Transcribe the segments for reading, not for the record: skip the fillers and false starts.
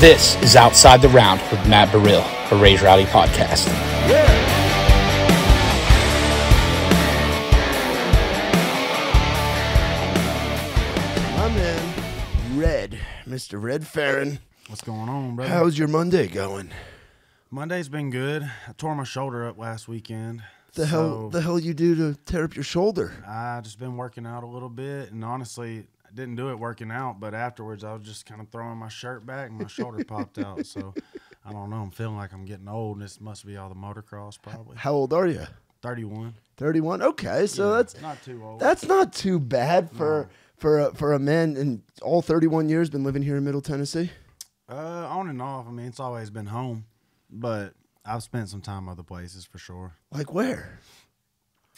This is Outside the Round with Matt Burrill, a Raise Rowdy podcast. My man, Mr. Redferrin. What's going on, brother? How's your Monday going? Monday's been good. I tore my shoulder up last weekend. The hell you do to tear up your shoulder? I just been working out a little bit, and honestly, I didn't do it working out, but afterwards I was just kind of throwing my shirt back and my shoulder popped out. So I don't know. I'm feeling like I'm getting old. This must be all the motocross probably. How old are you? 31. 31. Okay, so Yeah, that's not too old. That's not too bad for a man. And all 31 years been living here in Middle Tennessee. On and off. I mean, it's always been home, but I've spent some time other places for sure. Like where?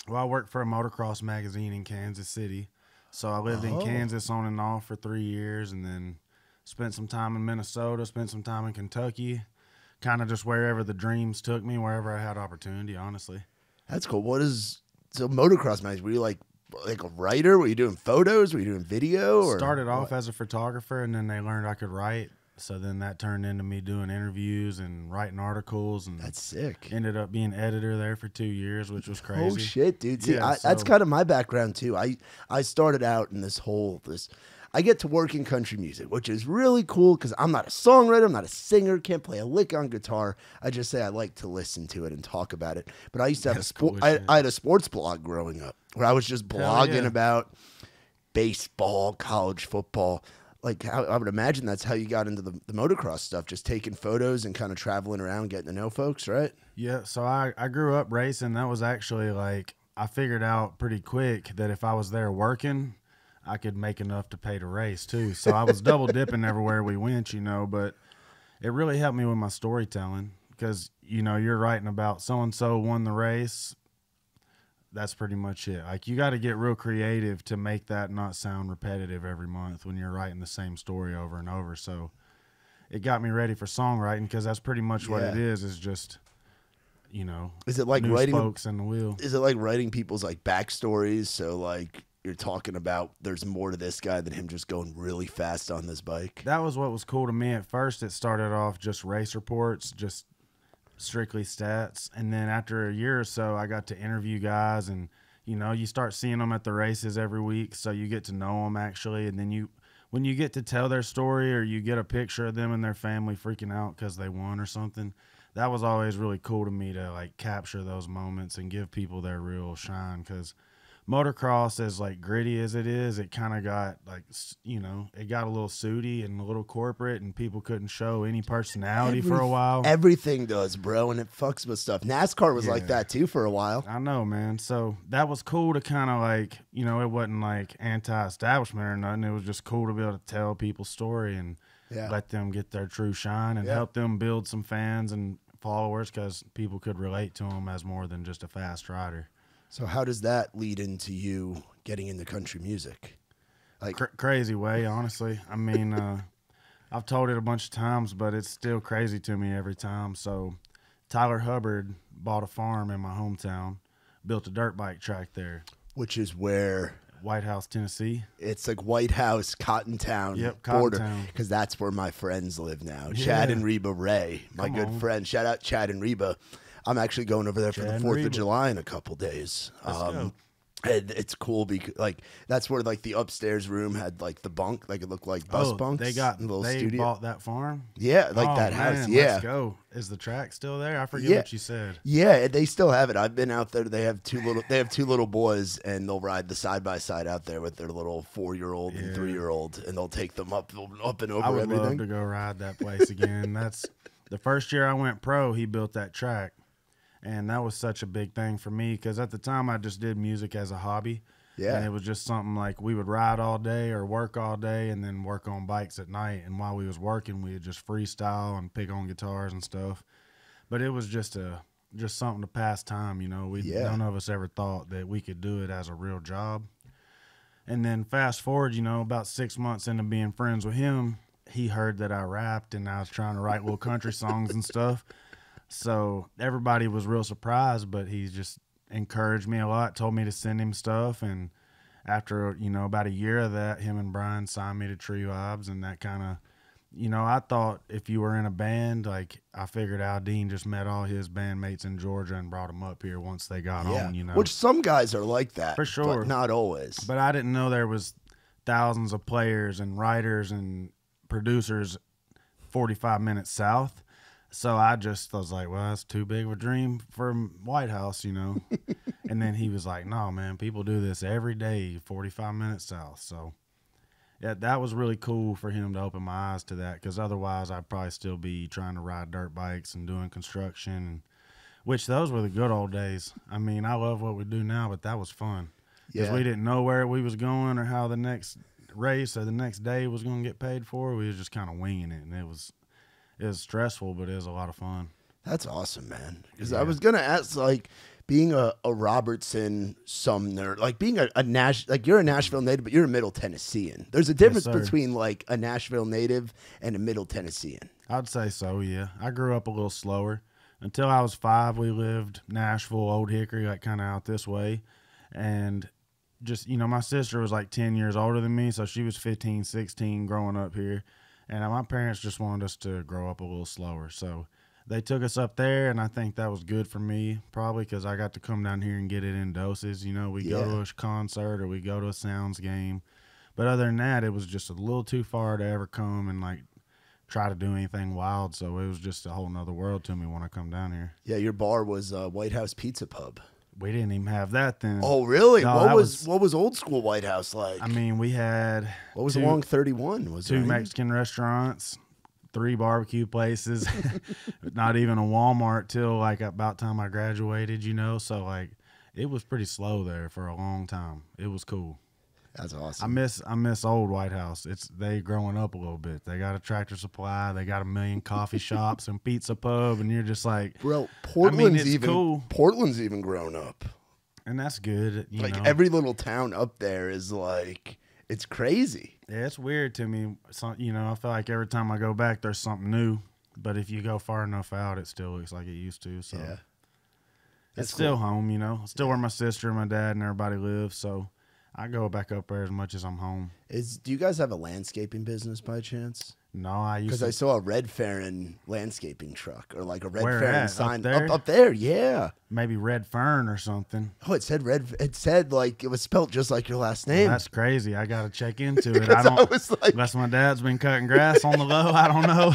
Well, I worked for a motocross magazine in Kansas City. So I lived in Kansas on and off for 3 years, and then spent some time in Minnesota, spent some time in Kentucky, kind of just wherever the dreams took me, wherever I had opportunity, honestly. That's cool. So motocross magazine? Were you like a writer? Were you doing photos? Were you doing video? Or started off as a photographer, and then they learned I could write. So then that turned into me doing interviews and writing articles. And that's sick. Ended up being editor there for 2 years, which was crazy. Oh, shit, dude. See, Yeah, that's kind of my background, too. I started out in this. I get to work in country music, which is really cool because I'm not a songwriter. I'm not a singer. Can't play a lick on guitar. I just say I like to listen to it and talk about it. But I used to have I had a sports blog growing up where I was just blogging about baseball, college football. Like, I would imagine that's how you got into the motocross stuff, just taking photos and kind of traveling around, getting to know folks, right? Yeah, so I grew up racing. That was actually like, I figured out pretty quick that if I was there working, I could make enough to pay to race too. So I was double dipping everywhere we went, but it really helped me with my storytelling because, you're writing about so-and-so won the race. That's pretty much it. Like, you got to get real creative to make that not sound repetitive every month when you're writing the same story over and over. So it got me ready for songwriting because that's pretty much what it is just, is it like new writing spokes in the wheel? Is it like writing people's like backstories? So like you're talking about there's more to this guy than him just going really fast on this bike. That was what was cool to me at first. It started off just race reports, just strictly stats, and then after a year or so I got to interview guys, and you start seeing them at the races every week, so you get to know them actually, and then when you get to tell their story or you get a picture of them and their family freaking out because they won or something, that was always really cool to me to like capture those moments and give people their real shine. Because motocross, as like gritty as it is, it kind of got like, it got a little sooty and a little corporate, and people couldn't show any personality for a while. Everything does, bro, and it fucks with stuff. NASCAR was like that too for a while. I know, man. So that was cool to kind of like, it wasn't like anti-establishment or nothing. It was just cool to be able to tell people's story and let them get their true shine and help them build some fans and followers because people could relate to them as more than just a fast rider. So how does that lead into you getting into country music? Like crazy way, honestly. I mean, I've told it a bunch of times, but it's still crazy to me every time. So Tyler Hubbard bought a farm in my hometown, built a dirt bike track there. Which is where? White House, Tennessee. It's like White House, Cottontown border. Because that's where my friends live now. Yeah. Chad and Reba Ray, my good friend. Shout out Chad and Reba. I'm actually going over there for the 4th of July in a couple days. And it's cool because like that's where like the upstairs room had like the bunk, like it looked like bus bunks. They bought that farm. Yeah, like that house. Yeah, let's go. Is the track still there? I forget what you said. Yeah, they still have it. I've been out there. They have two little boys, and they'll ride the side by side out there with their little 4-year-old and 3-year-old, and they'll take them up and over everything. I would love to go ride that place again. That's the first year I went pro. He built that track. And that was such a big thing for me because at the time I just did music as a hobby. Yeah. And it was just something like we would ride all day or work all day and then work on bikes at night. And while we was working, we would just freestyle and pick on guitars and stuff. But it was just something to pass time, None of us ever thought that we could do it as a real job. And then fast forward, about 6 months into being friends with him, he heard that I rapped and I was trying to write little country songs and stuff. So everybody was real surprised, but he just encouraged me a lot, told me to send him stuff. And after, about a year of that, him and Brian signed me to Tree Vibes, and that kind of you know, I thought if you were in a band, like I figured Aldine just met all his bandmates in Georgia and brought them up here once they got on, you know. Which some guys are like that. For sure. But not always. But I didn't know there was thousands of players and writers and producers 45 minutes south. So I was like, well, that's too big of a dream for White House, you know. And then he was like, no, man, people do this every day, 45 minutes south. So yeah, that was really cool for him to open my eyes to that, because otherwise I'd probably still be trying to ride dirt bikes and doing construction, which those were the good old days. I mean, I love what we do now, but that was fun. Because we didn't know where we was going or how the next race or the next day was going to get paid for. We was just kind of winging it, and it was stressful, but it was a lot of fun. That's awesome, man. Because I was going to ask, like, being a Robertson Sumner, like being a like you're a Nashville native, but you're a Middle Tennessean. There's a difference between like a Nashville native and a Middle Tennessean. I'd say so, yeah. I grew up a little slower. Until I was 5, we lived Nashville, Old Hickory, like kind of out this way. And just, you know, my sister was like 10 years older than me, so she was 15, 16 growing up here. And my parents just wanted us to grow up a little slower. So they took us up there, and I think that was good for me, probably because I got to come down here and get it in doses. You know, we go to a concert or we go to a Sounds game. But other than that, it was just a little too far to ever come and, like, try to do anything wild. So it was just a whole nother world to me when I come down here. Yeah, your bar was White House Pizza Pub. We didn't even have that then. Oh, really? No, what was old school White House like? I mean, we had... What was along 31? Was two Mexican restaurants, 3 barbecue places, not even a Walmart till like about time I graduated, you know. So like it was pretty slow there for a long time. It was cool. That's awesome. I miss old White House. They growing up a little bit. They got a Tractor Supply. They got a million coffee shops and pizza pub, and you're just like, bro, Portland's cool. Portland's even grown up, and that's good. You know? Every little town up there is like, it's crazy. Yeah, it's weird to me. So, you know, I feel like every time I go back, there's something new. But if you go far enough out, it still looks like it used to. So yeah, it's still home, you know. Still where my sister and my dad and everybody live. So I go back up there as much as I'm home. Do you guys have a landscaping business by chance? No, I used to. Because I saw a Redferrin landscaping truck, or like a Where Redferrin at? sign Up there? up there. Yeah. Maybe Redferrin or something. Oh, it said like it was spelled just like your last name. Well, that's crazy. I got to check into it. I was like, unless my dad's been cutting grass on the low, I don't know.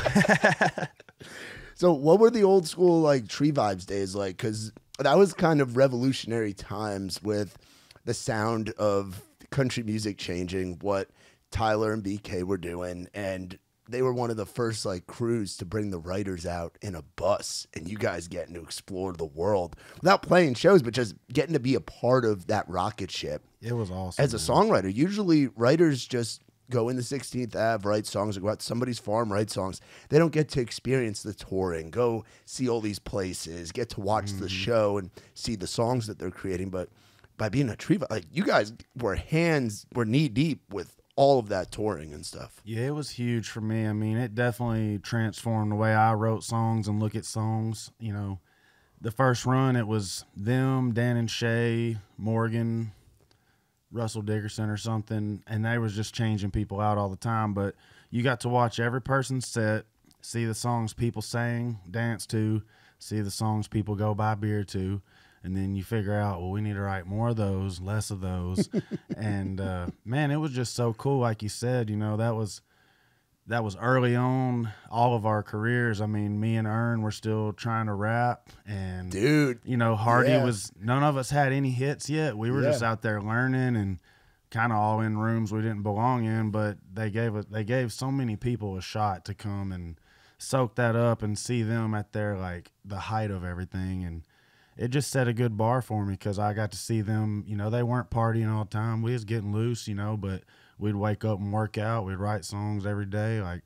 So what were the old school like Tree Vibes days like? Because that was kind of revolutionary times with the sound of country music changing, what Tyler and BK were doing, and they were one of the first like crews to bring the writers out in a bus, and you guys getting to explore the world without playing shows, but just getting to be a part of that rocket ship. It was awesome. As a songwriter, usually writers just go in the 16th Ave, write songs, or go out to somebody's farm, write songs. They don't get to experience the touring, go see all these places, get to watch the show and see the songs that they're creating. But by being a Tree, like you guys were knee deep with all of that touring and stuff. Yeah, it was huge for me. I mean, it definitely transformed the way I wrote songs and look at songs. You know, the first run, it was them, Dan and Shay, Morgan, Russell Dickerson or something, and they was just changing people out all the time. But you got to watch every person's set, see the songs people sang, dance to, see the songs people go buy beer to. And then you figure out, well, we need to write more of those, less of those. And, man, it was just so cool. Like you said, you know, that was early on all of our careers. I mean, me and Ern were still trying to rap. And, dude, you know, Hardy none of us had any hits yet. We were just out there learning and kind of all in rooms we didn't belong in. But they gave so many people a shot to come and soak that up and see them at their, like, the height of everything. And it just set a good bar for me because I got to see them. You know, they weren't partying all the time. We was getting loose, you know, but we'd wake up and work out. We'd write songs every day. Like,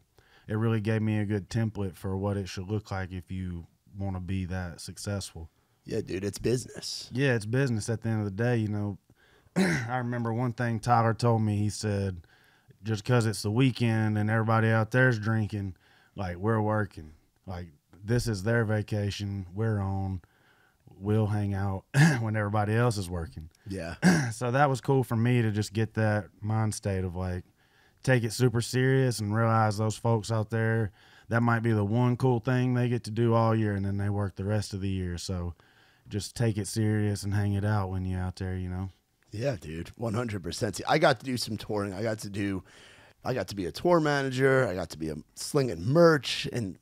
it really gave me a good template for what it should look like if you want to be that successful. Yeah, dude, it's business. Yeah, it's business at the end of the day, you know. I remember one thing Tyler told me. He said, just because it's the weekend and everybody out there's drinking, like, we're working. Like, this is their vacation. We're on. We'll hang out when everybody else is working. Yeah. So that was cool for me to just get that mind state of like, take it super serious and realize those folks out there, that might be the one cool thing they get to do all year, and then they work the rest of the year. So just take it serious and hang it out when you're out there, you know? Yeah, dude, 100%. See, I got to do some touring. I got to be a tour manager. I got to be slinging merch and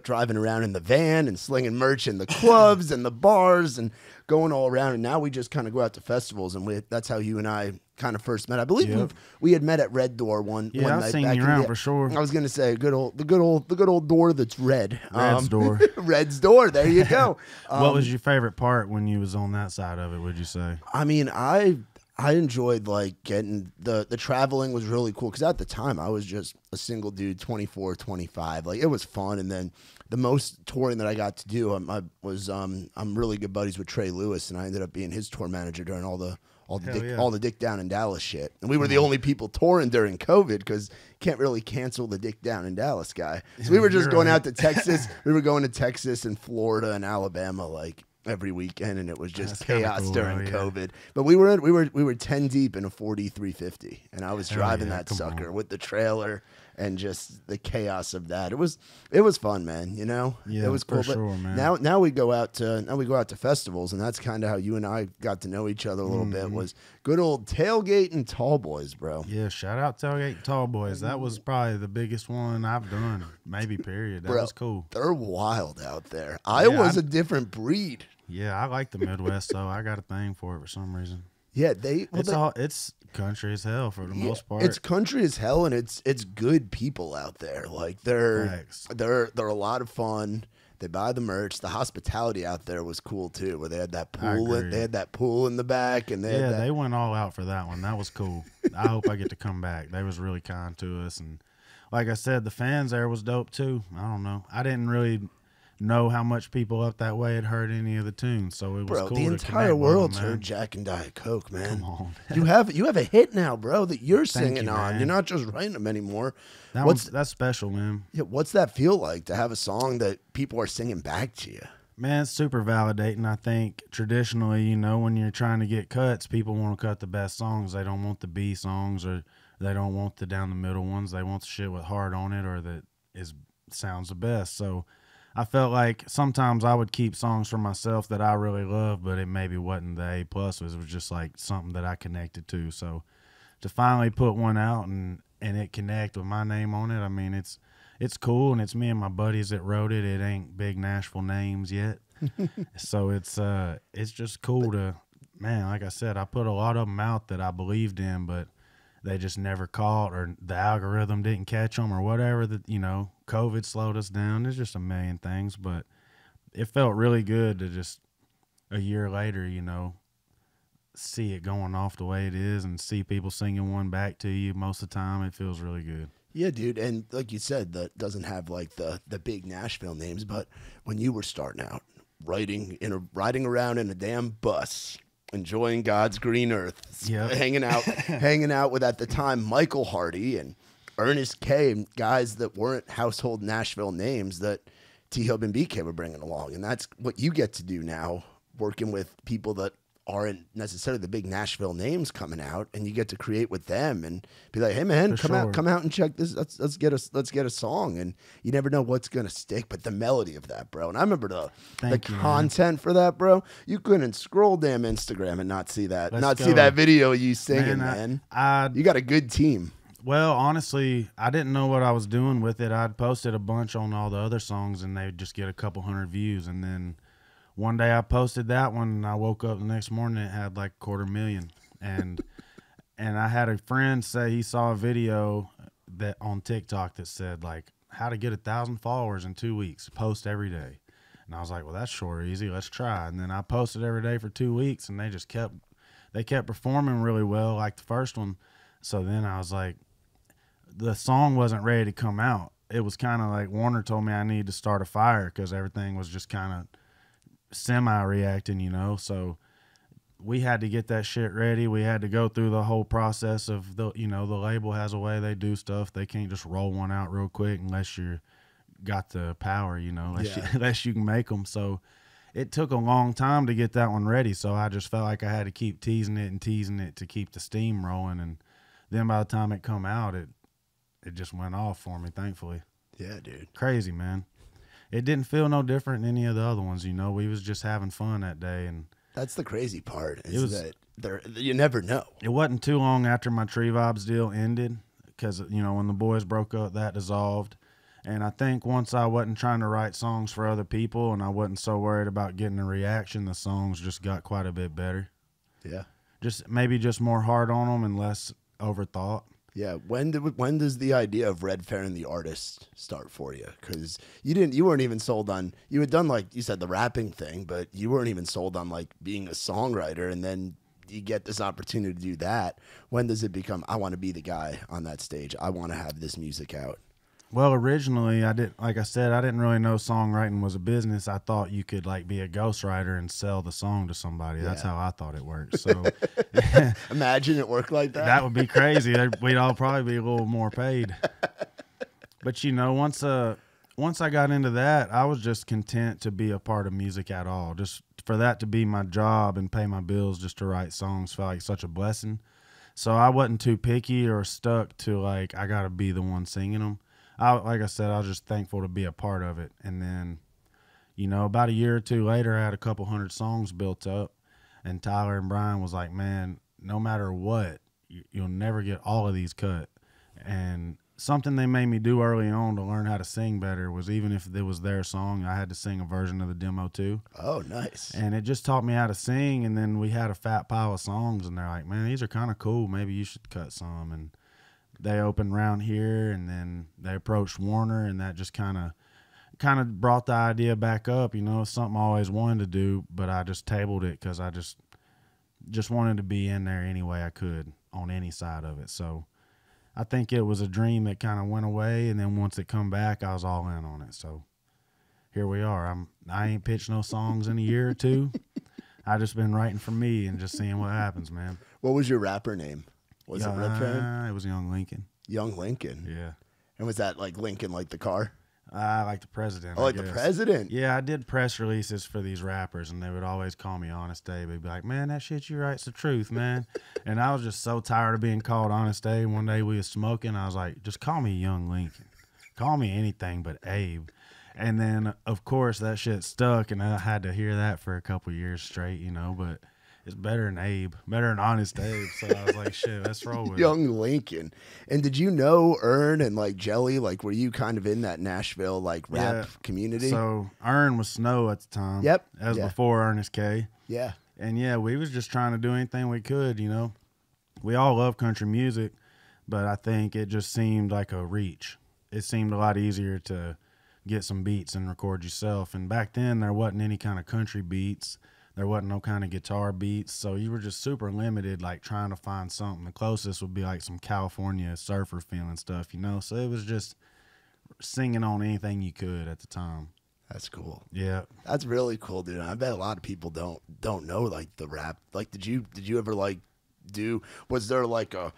driving around in the van and slinging merch in the clubs and the bars and going all around. And now we just kind of go out to festivals, and that's how you and I kind of first met. I believe we had met at Red Door one night. I've seen you around for sure. I was gonna say the good old door that's red. Red's door. Red's door. There you go. What was your favorite part when you was on that side of it? Would you say? I mean, I enjoyed like getting the traveling was really cool, because at the time I was just a single dude, 24, 25. Like, it was fun. And then the most touring that I got to do, I'm really good buddies with Trey Lewis, and I ended up being his tour manager during all the Dick Down in Dallas shit. And we were the only people touring during COVID, because can't really cancel the Dick Down in Dallas guy. So we were just going out to Texas. We were going to Texas and Florida and Alabama like every weekend, and it was just chaos during COVID. But we were 10 deep in a 4350, and I was driving that sucker with the trailer and just the chaos of that. It was fun, man. You know, it was cool. For sure, man. Now we go out to festivals, and that's kind of how you and I got to know each other a little bit. Was good old Tailgate and Tall Boys, bro. Yeah, shout out Tailgate and Tall Boys. That was probably the biggest one I've done, maybe period. That was cool. They're wild out there. Iowa's a different breed. Yeah, I like the Midwest, though. I got a thing for it for some reason. Yeah, it's country as hell for the most part. It's country as hell, and it's good people out there. Like, they're a lot of fun. They buy the merch. The hospitality out there was cool too, where they had that pool. They had that pool in the back, and they went all out for that one. That was cool. I hope I get to come back. They was really kind to us, and like I said, the fans there was dope too. I don't know. I didn't really know how much people up that way had heard any of the tunes, so it was cool. The entire world's heard Jack and Diet Coke, man. Come on. you have a hit now, bro, that you're singing on. Man. You're not just writing them anymore. That's special, man. Yeah, what's that feel like to have a song that people are singing back to you? Man, it's super validating. I think traditionally, you know, when you're trying to get cuts, people want to cut the best songs. They don't want the B songs, or they don't want the down the middle ones. They want the shit with heart on it, or that sounds the best. So I felt like sometimes I would keep songs for myself that I really love, but it maybe wasn't the A+. It was just like something that I connected to. So to finally put one out and it connect with my name on it, I mean, it's cool, and it's me and my buddies that wrote it. It ain't big Nashville names yet. So it's just cool to, man, like I said, I put a lot of them out that I believed in, but they just never caught, or the algorithm didn't catch them, or whatever. That, you know, COVID slowed us down. There's just a million things, but it felt really good to just a year later, you know, see it going off the way it is and see people singing one back to you. Most of the time, it feels really good. Yeah, dude, and like you said, that doesn't have like the big Nashville names, but when you were starting out, riding around in a damn bus, enjoying God's green earth, hanging out with, at the time, Michael Hardy and Ernest K, and guys that weren't household Nashville names that T-Hub and BK were bringing along. And that's what you get to do now, working with people that aren't necessarily the big Nashville names coming out, and you get to create with them and be like, hey man, come out and check this. Let's get a song. And you never know what's gonna stick, but the melody of that, bro. And I remember the content for that, bro. You couldn't scroll damn Instagram and not see that. See that video of you singing, man. You got a good team. Well, honestly, I didn't know what I was doing with it. I'd posted a bunch on all the other songs, and they'd just get a couple hundred views, and then one day I posted that one, and I woke up the next morning and it had like 250,000. And I had a friend say he saw a video that on TikTok that said like how to get 1,000 followers in 2 weeks, post every day. And I was like, well, that's sure easy. Let's try. And then I posted every day for 2 weeks, and they kept performing really well, like the first one. So then I was like, the song wasn't ready to come out. It was kind of like Warner told me I needed to start a fire because everything was just kind of semi-reacting, you know. So we had to get that shit ready. We had to go through the whole process of the label has a way they do stuff. They can't just roll one out real quick unless you got the power, you know, unless you can make them. So it took a long time to get that one ready. So I just felt like I had to keep teasing it to keep the steam rolling. And then by the time it come out, it just went off for me, thankfully. Yeah, dude. Crazy, man. It didn't feel no different than any of the other ones, you know. We was just having fun that day, and that's the crazy part that you never know. It wasn't too long after my Tree Vibes deal ended, because, you know, when the boys broke up, that dissolved. And I think once I wasn't trying to write songs for other people and I wasn't so worried about getting a reaction, the songs just got quite a bit better. Yeah. Maybe just more hard on them and less overthought. Yeah. When does the idea of Redferrin the artist start for you? Because you weren't even sold on, you had done, like you said, the rapping thing, but you weren't even sold on like being a songwriter, and then you get this opportunity to do that. When does it become, I want to be the guy on that stage, I want to have this music out? Well, originally, like I said, I didn't really know songwriting was a business. I thought you could like be a ghostwriter and sell the song to somebody. Yeah. That's how I thought it worked. So imagine it worked like that. That would be crazy. We'd all probably be a little more paid. But you know, once I got into that, I was just content to be a part of music at all. Just for that to be my job and pay my bills, just to write songs felt like such a blessing. So I wasn't too picky or stuck to like I got to be the one singing them. Like I said, I was just thankful to be a part of it. And then, you know, about a year or two later, I had a couple hundred songs built up. And Tyler and Brian was like, man, no matter what, you'll never get all of these cut. And something they made me do early on to learn how to sing better was, even if it was their song, I had to sing a version of the demo too. Oh, nice. And it just taught me how to sing. And then we had a fat pile of songs, and they're like, man, these are kind of cool. Maybe you should cut some. And they opened around here, and then they approached Warner, and that just kind of brought the idea back up. You know, it's something I always wanted to do, but I just tabled it because I just wanted to be in there any way I could on any side of it. So I think it was a dream that kind of went away, and then once it come back, I was all in on it. So here we are. I ain't pitched no songs in a year or two. I just been writing for me and just seeing what happens, man. What was your rapper name? Was it Redferrin? It was Young Lincoln. Young Lincoln? Yeah. And was that like Lincoln, like the car? Like the president. Oh, like the president? Yeah, I did press releases for these rappers, and they would always call me Honest Abe. They'd be like, man, that shit you write's the truth, man. And I was just so tired of being called Honest Abe. One day we was smoking. I was like, just call me Young Lincoln. Call me anything but Abe. And then, of course, that shit stuck, and I had to hear that for a couple years straight, you know, but it's better than Abe, better than Honest Abe. So I was like, shit, let's roll with Young Lincoln. And did you know Ern and like Jelly? Like, were you kind of in that Nashville like rap community? So Ern was Snow at the time. Yep. That was before Ernest K. Yeah. And yeah, we was just trying to do anything we could, you know. We all love country music, but I think it just seemed like a reach. It seemed a lot easier to get some beats and record yourself. And back then there wasn't any kind of country beats. There wasn't no kind of guitar beats, so you were just super limited, like trying to find something. The closest would be like some California surfer feeling stuff, you know? So it was just singing on anything you could at the time. That's cool. Yeah. That's really cool, dude. I bet a lot of people don't know like the rap. Like did you ever like was there like a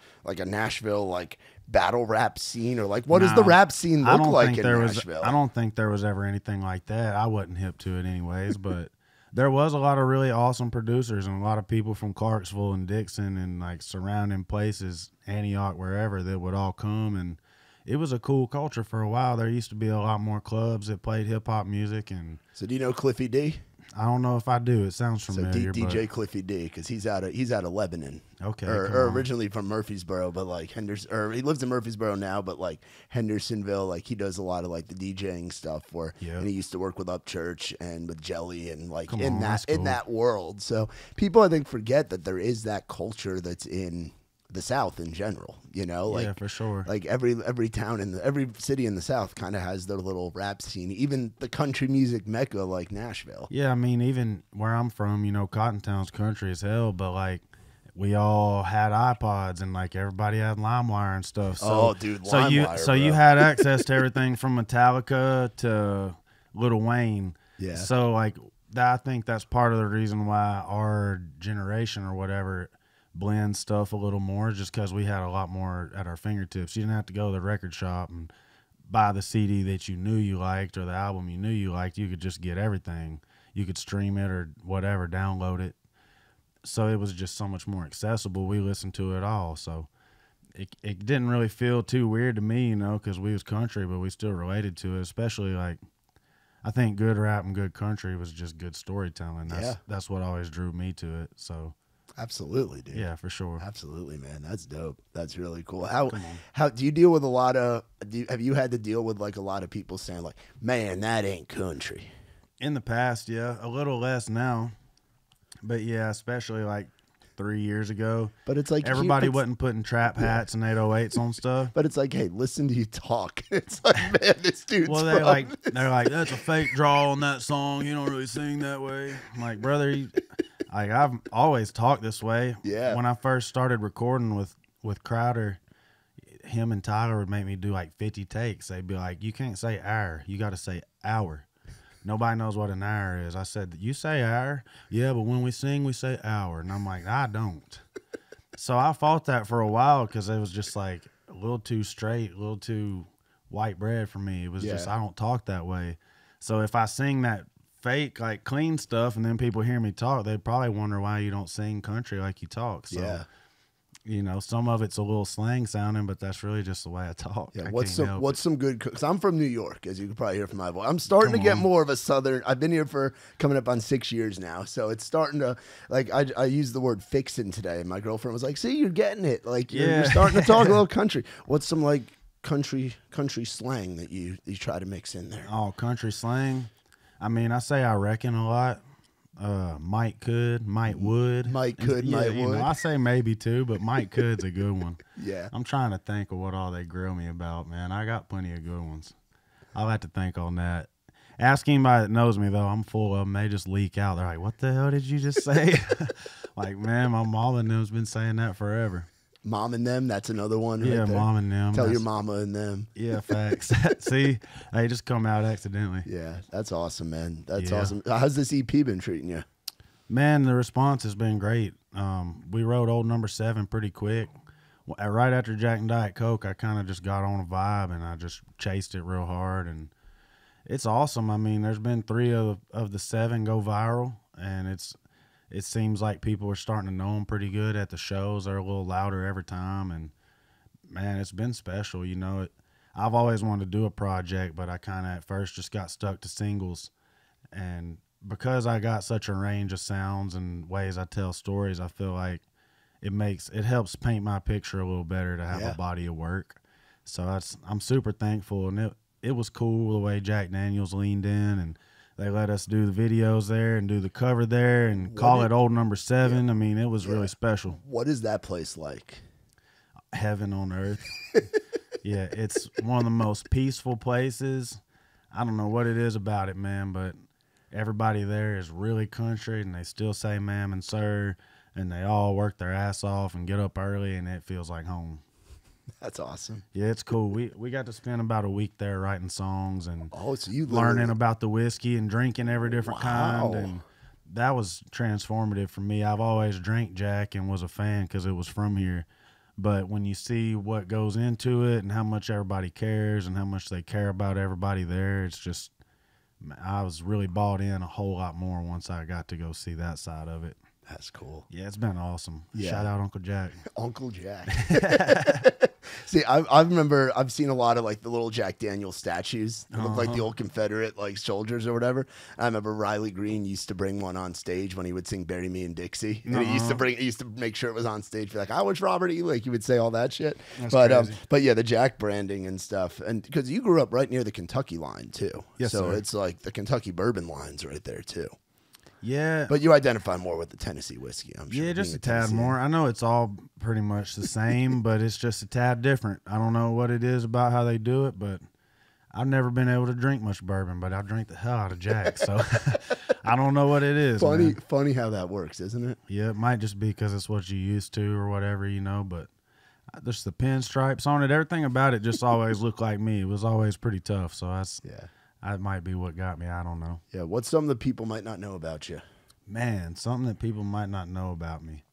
Nashville like battle rap scene, or like what does the rap scene look like in Nashville? I don't think there was ever anything like that. I wasn't hip to it anyways, but there was a lot of really awesome producers and a lot of people from Clarksville and Dixon and like surrounding places, Antioch, wherever, that would all come, and it was a cool culture for a while. There used to be a lot more clubs that played hip hop music. And so do you know Cliffy D? I don't know if I do. It sounds familiar. So DJ Cliffy D, because he's out of Lebanon. Okay. Or originally from Murfreesboro, but like he lives in Murfreesboro now, but like Hendersonville, like he does a lot of like the DJing stuff and he used to work with Upchurch and with Jelly and like in that world. So people I think forget that there is that culture that's in the South in general, you know, like, yeah, for sure. Like every town in every city in the South kind of has their little rap scene, even the country music mecca like Nashville. Yeah, I mean, even where I'm from, you know, Cottontown's country as hell, but like we all had iPods and like everybody had LimeWire and stuff. So, dude, so you had access to everything from Metallica to Lil Wayne. Yeah. So like I think that's part of the reason why our generation or whatever blend stuff a little more, just because we had a lot more at our fingertips. You didn't have to go to the record shop and buy the CD that you knew you liked or the album you knew you liked. You could just get everything. You could stream it or whatever, download it. So it was just so much more accessible. We listened to it all. So it didn't really feel too weird to me, you know, because we was country, but we still related to it. Especially like, I think good rap and good country was just good storytelling. That's what always drew me to it. So absolutely, dude. Yeah, for sure. Absolutely, man. That's dope. That's really cool. How do you deal with a lot of? Have you had to deal with like a lot of people saying like, "Man, that ain't country"? In the past, yeah, a little less now, but yeah, especially like 3 years ago. But it's like everybody wasn't putting trap hats and 808s on stuff. But it's like, hey, listen to you talk. It's like, man, this dude's they're like, that's a fake draw on that song. You don't really sing that way. I'm like, brother, like I've always talked this way. Yeah. When I first started recording with Crowder, him and Tyler would make me do like 50 takes. They'd be like, you can't say our, you got to say our. Nobody knows what an hour is. I said, you say hour? Yeah, but when we sing, we say hour. And I'm like, I don't. So I fought that for a while because it was just like a little too straight, a little too white bread for me. It was just, I don't talk that way. So if I sing that fake, like clean stuff, and then people hear me talk, they'd probably wonder why you don't sing country like you talk. So, you know, some of it's a little slang sounding, but that's really just the way I talk. Yeah, what's some good? Because I'm from New York, as you can probably hear from my voice. I'm starting to get more of a Southern. I've been here for coming up on 6 years now, so it's starting to like. I used the word "fixin'" today, and my girlfriend was like, "See, you're getting it. Like you're starting to talk a little country." What's some like country slang that you try to mix in there? Oh, country slang. I mean, I say I reckon a lot. Might could, might would. Might could, might would. Know, I say maybe too, but might could's a good one. Yeah. I'm trying to think of what all they grill me about, man. I got plenty of good ones. I'll have to think on that. Ask anybody that knows me, though. I'm full of them. They just leak out. They're like, what the hell did you just say? Like, man, my mom and them's been saying that forever. Mom and them, that's another one. Yeah, right there. mom and them. Tell your mama and them. Yeah, facts. See, they just come out accidentally. Yeah, that's awesome, man. That's awesome. How's this EP been treating you? Man, the response has been great. We wrote old number 7 pretty quick. Right after Jack and Diet Coke, I kind of just got on a vibe and I just chased it real hard. And it's awesome. I mean, there's been 3 of the 7 go viral, and it seems like people are starting to know them pretty good at the shows. They're a little louder every time, and man, it's been special. You know, I've always wanted to do a project, but I kind of at first just got stuck to singles, and because I got such a range of sounds and ways I tell stories, I feel like it helps paint my picture a little better to have a body of work. So I'm super thankful, and it was cool the way Jack Daniels leaned in and they let us do the videos there and do the cover there and call it old number 7. Yeah. I mean, it was really special. What is that place like? Heaven on earth. Yeah, it's one of the most peaceful places. I don't know what it is about it, man, but everybody there is really country, and they still say ma'am and sir, and they all work their ass off and get up early, and it feels like home. That's awesome. Yeah, it's cool. We got to spend about a week there writing songs and so you learning about the whiskey and drinking every different kind, and that was transformative for me. I've always drank Jack and was a fan because it was from here, but when you see what goes into it and how much everybody cares and how much they care about everybody there, it's just, I was really bought in a whole lot more once I got to go see that side of it. That's cool. Yeah, it's been awesome. Yeah. Shout out Uncle Jack. Uncle Jack. See, I remember I've seen a lot of like the little Jack Daniels statues that look like the old Confederate like soldiers or whatever. I remember Riley Green used to bring one on stage when he would sing "Bury Me in Dixie," and he used to make sure it was on stage. Be like, "I wish Robert E." Like he would say all that shit. That's crazy. But yeah, the Jack branding and stuff, and because you grew up right near the Kentucky line too, yes, so sir. it's like the Kentucky bourbon line's right there too. Yeah. But you identify more with the Tennessee whiskey, I'm sure. Yeah, just a tad more. I know it's all pretty much the same, but it's just a tad different. I don't know what it is about how they do it, but I've never been able to drink much bourbon, but I drink the hell out of Jack, so I don't know what it is. Funny how that works, isn't it? Yeah, it might just be because it's what you used to or whatever, you know, but there's the pinstripes on it. Everything about it just always looked like me. It was always pretty tough, so that might be what got me. I don't know. Yeah, what's something that people might not know about you? Man, something that people might not know about me.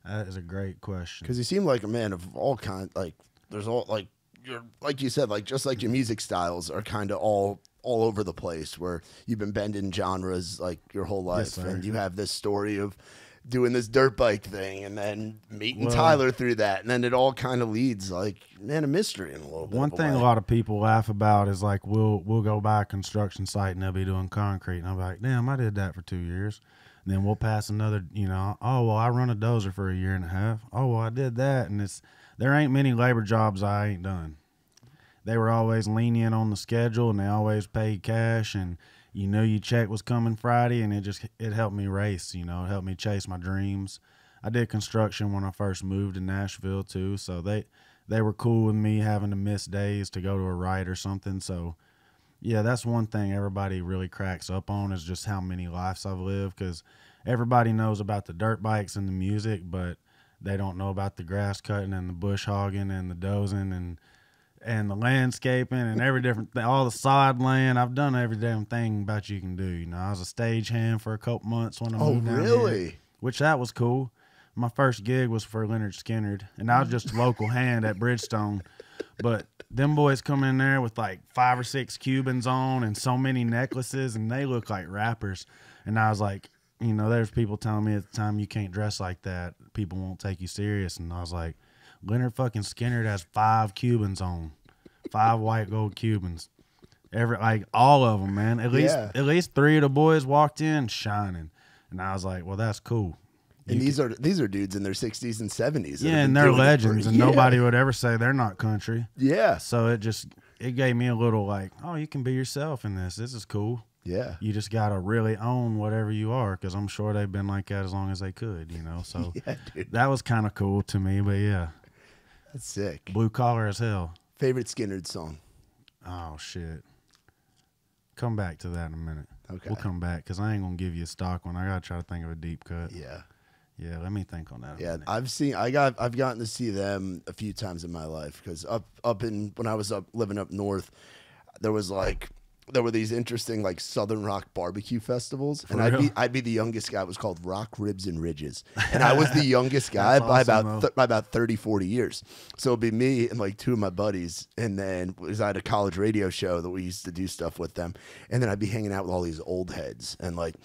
That is a great question. Because you seem like a man of all kinds. Like there's all like you're like you said, like just like your music styles are kind of all over the place. Where you've been bending genres like your whole life, yes, sir. and you have this story of doing this dirt bike thing, and then meeting Tyler through that, and then it all kind of leads like, man, a mystery in a little bit. One thing a lot of people laugh about is like we'll go by a construction site and they'll be doing concrete, and I'm like, damn, I did that for 2 years. And then we'll pass another, oh well, I run a dozer for 1.5 years. Oh well, I did that, and there ain't many labor jobs I ain't done. They were always lenient on the schedule, and they always paid cash, and your check was coming Friday, and it helped me race, it helped me chase my dreams. I did construction when I first moved to Nashville too, so they were cool with me having to miss days to go to a ride or something. So yeah, that's one thing everybody really cracks up on is just how many lives I've lived, because everybody knows about the dirt bikes and the music, but they don't know about the grass cutting and the bush hogging and the dozing and the landscaping and every different thing, all the sod land. I've done every damn thing about you can do. I was a stage hand for a couple months when I moved down here, which that was cool. My first gig was for Leonard Skinner, and I was just a local hand at Bridgestone. But them boys come in there with like 5 or 6 Cubans on and so many necklaces, and they look like rappers. And I was like, there's people telling me at the time, you can't dress like that. People won't take you serious. And I was like, Leonard fucking Skinner has 5 Cubans on, 5 white gold Cubans. All of them, man. At least 3 of the boys walked in shining. And I was like, well, that's cool. And these are dudes in their 60s and 70s. Yeah, and they're legends, and nobody would ever say they're not country. Yeah. So it gave me a little like, oh, you can be yourself in this. This is cool. Yeah. You just got to really own whatever you are, because I'm sure they've been like that as long as they could, So yeah, dude. That was kind of cool to me, but yeah. That's sick. Blue collar as hell. Favorite Skynyrd song? Oh, shit. Come back to that in a minute. Okay. We'll come back, because I ain't going to give you a stock one. I got to try to think of a deep cut. Yeah. Yeah, let me think on that. Yeah, I've gotten to see them a few times in my life, because when I was living up north, there were these interesting like Southern rock barbecue festivals, and I'd be the youngest guy. It was called Rock Ribs and Ridges, and I was the youngest guy by about 30, 40 years. So it'd be me and like 2 of my buddies, and then I had a college radio show that we used to do stuff with them, and then I'd be hanging out with all these old heads, and like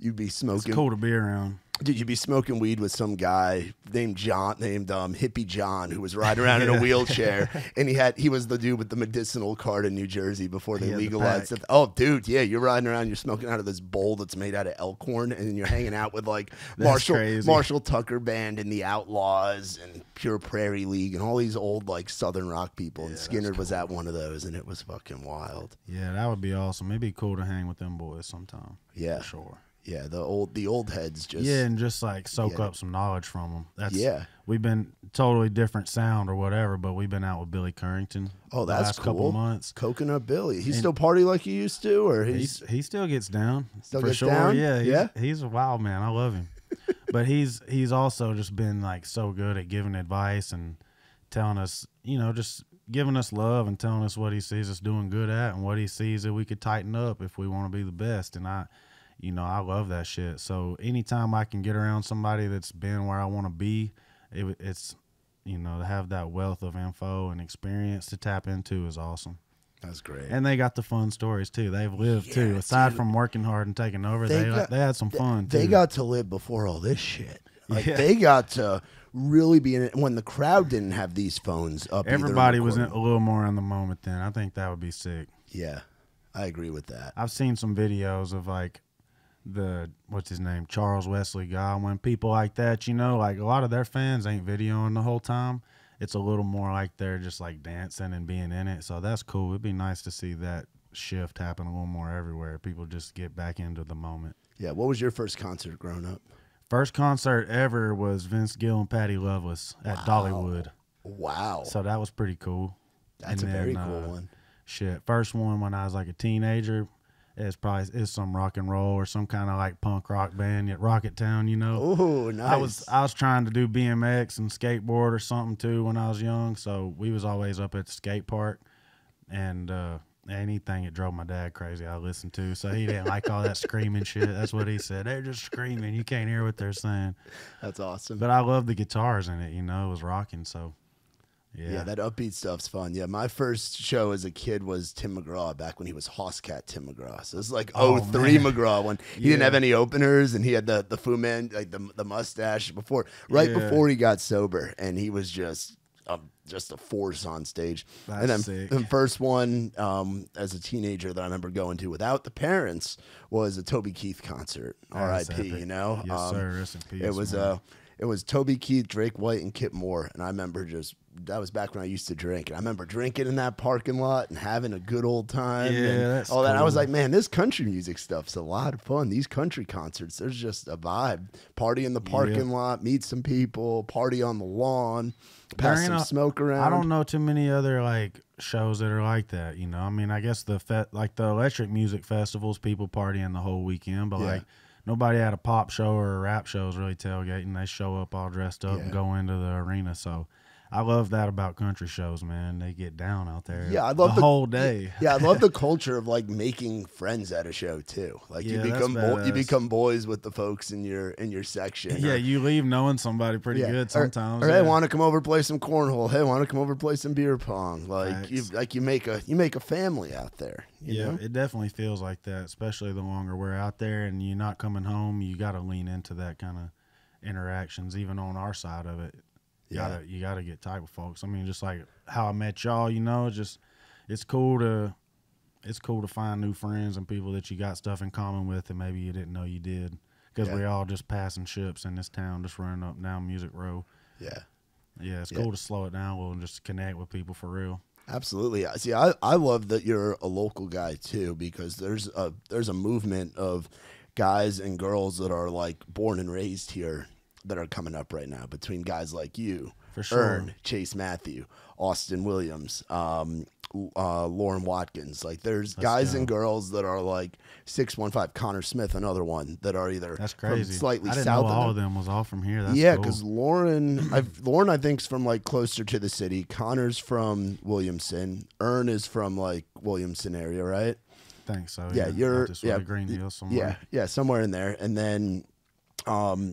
you'd be smoking. It's cool to be around. Dude, you'd be smoking weed with some guy named Hippie John, who was riding around in a wheelchair, and he was the dude with the medicinal card in New Jersey before they legalized it. Oh, dude, yeah, you're riding around, you're smoking out of this bowl that's made out of elk horn, and then you're hanging out with like Marshall Tucker Band and the Outlaws and Pure Prairie League and all these old like Southern rock people. And Skynyrd was at one of those, and it was fucking wild. Yeah, that would be awesome. It'd be cool to hang with them boys sometime. Yeah, for sure. Yeah, the old heads just and just like soak up some knowledge from them. We've been totally different sound or whatever, but we've been out with Billy Currington. Oh, that's last cool. Couple months. Coconut Billy, he still party like he used to, or he still gets down. Still for gets sure. down? Yeah, he's a wild man. I love him, but he's also just been like so good at giving advice and telling us, just giving us love and telling us what he sees us doing good at and what he sees that we could tighten up if we want to be the best. And I love that shit. So anytime I can get around somebody that's been where I want to be, it's to have that wealth of info and experience to tap into is awesome. That's great. And they got the fun stories too. They've lived too. Aside from working hard and taking over, they had some fun too. They got to live before all this shit. Like they got to really be in it when the crowd didn't have these phones up. Everybody was a little more in the moment then. I think that would be sick. Yeah, I agree with that. I've seen some videos of like what's his name, Charles Wesley Godwin, people like that, like a lot of their fans ain't videoing the whole time. It's a little more like they're just like dancing and being in it. So that's cool. It'd be nice to see that shift happen a little more everywhere. People just get back into the moment. Yeah. What was your first concert growing up? First concert ever was Vince Gill and Patty Loveless at Dollywood. Wow. So that was pretty cool. That's a very cool one. Shit. First one when I was like a teenager. It's some rock and roll or some kind of like punk rock band at Rocket Town, Oh, nice. I was trying to do BMX and skateboard or something too when I was young, so we was always up at the skate park, and anything that drove my dad crazy I listened to, so he didn't like all that screaming shit. That's what he said. They're just screaming. You can't hear what they're saying. That's awesome. But I love the guitars in it, it was rocking, so Yeah, that upbeat stuff's fun. Yeah, my first show as a kid was Tim McGraw back when he was Hosscat Tim McGraw. So it was like '03 McGraw when he didn't have any openers and he had the Fu Man, like the mustache before he got sober, and he was just a force on stage. That's and then sick. the first one as a teenager that I remember going to without the parents was a Toby Keith concert. R.I.P. You know, yes, sir. Rest in peace. It was Toby Keith, Drake White, and Kip Moore, and I remember that was back when I used to drink, and I remember drinking in that parking lot and having a good old time. Yeah, and that's all that. cool. I was like, man, this country music stuff's a lot of fun. These country concerts, there's just a vibe. Party in the parking lot, meet some people, party on the lawn, pass some smoke around. I don't know too many other like shows that are like that. You know, I mean, I guess the electric music festivals, people partying the whole weekend, but like. Nobody at a pop show or a rap show is really tailgating. They show up all dressed up and go into the arena. So I love that about country shows, man. They get down out there. Yeah, I love the whole day. Yeah, I love the culture of like making friends at a show too. Like you become boys with the folks in your section. Yeah, you leave knowing somebody pretty good sometimes. Or hey, want to come over play some cornhole? Hey, want to come over play some beer pong? Like you make a family out there. You know? It definitely feels like that, especially the longer we're out there and you're not coming home. You got to lean into that kind of interactions, even on our side of it. You gotta get tight with folks. I mean, just like how I met y'all, you know, just it's cool to find new friends and people that you got stuff in common with and maybe you didn't know you did, because we all just passing ships in this town, just running up and down Music Row. Yeah, it's cool to slow it down a little and just connect with people for real. Absolutely. See, I love that you're a local guy too, because there's a movement of guys and girls that are like born and raised here that are coming up right now, between guys like you, for sure, Ern, Chase Matthew, Austin Williams, Lauren Watkins. Like there's guys and girls that are like 615. Connor Smith, another one, that are either that's crazy. From slightly I didn't south. know all of them was all from here. That's yeah, cool. because Lauren I think's from like closer to the city. Connor's from Williamson. Ern is from like Williamson area, right? Thanks. So yeah, you're Green Hills somewhere. Yeah, somewhere in there, and then.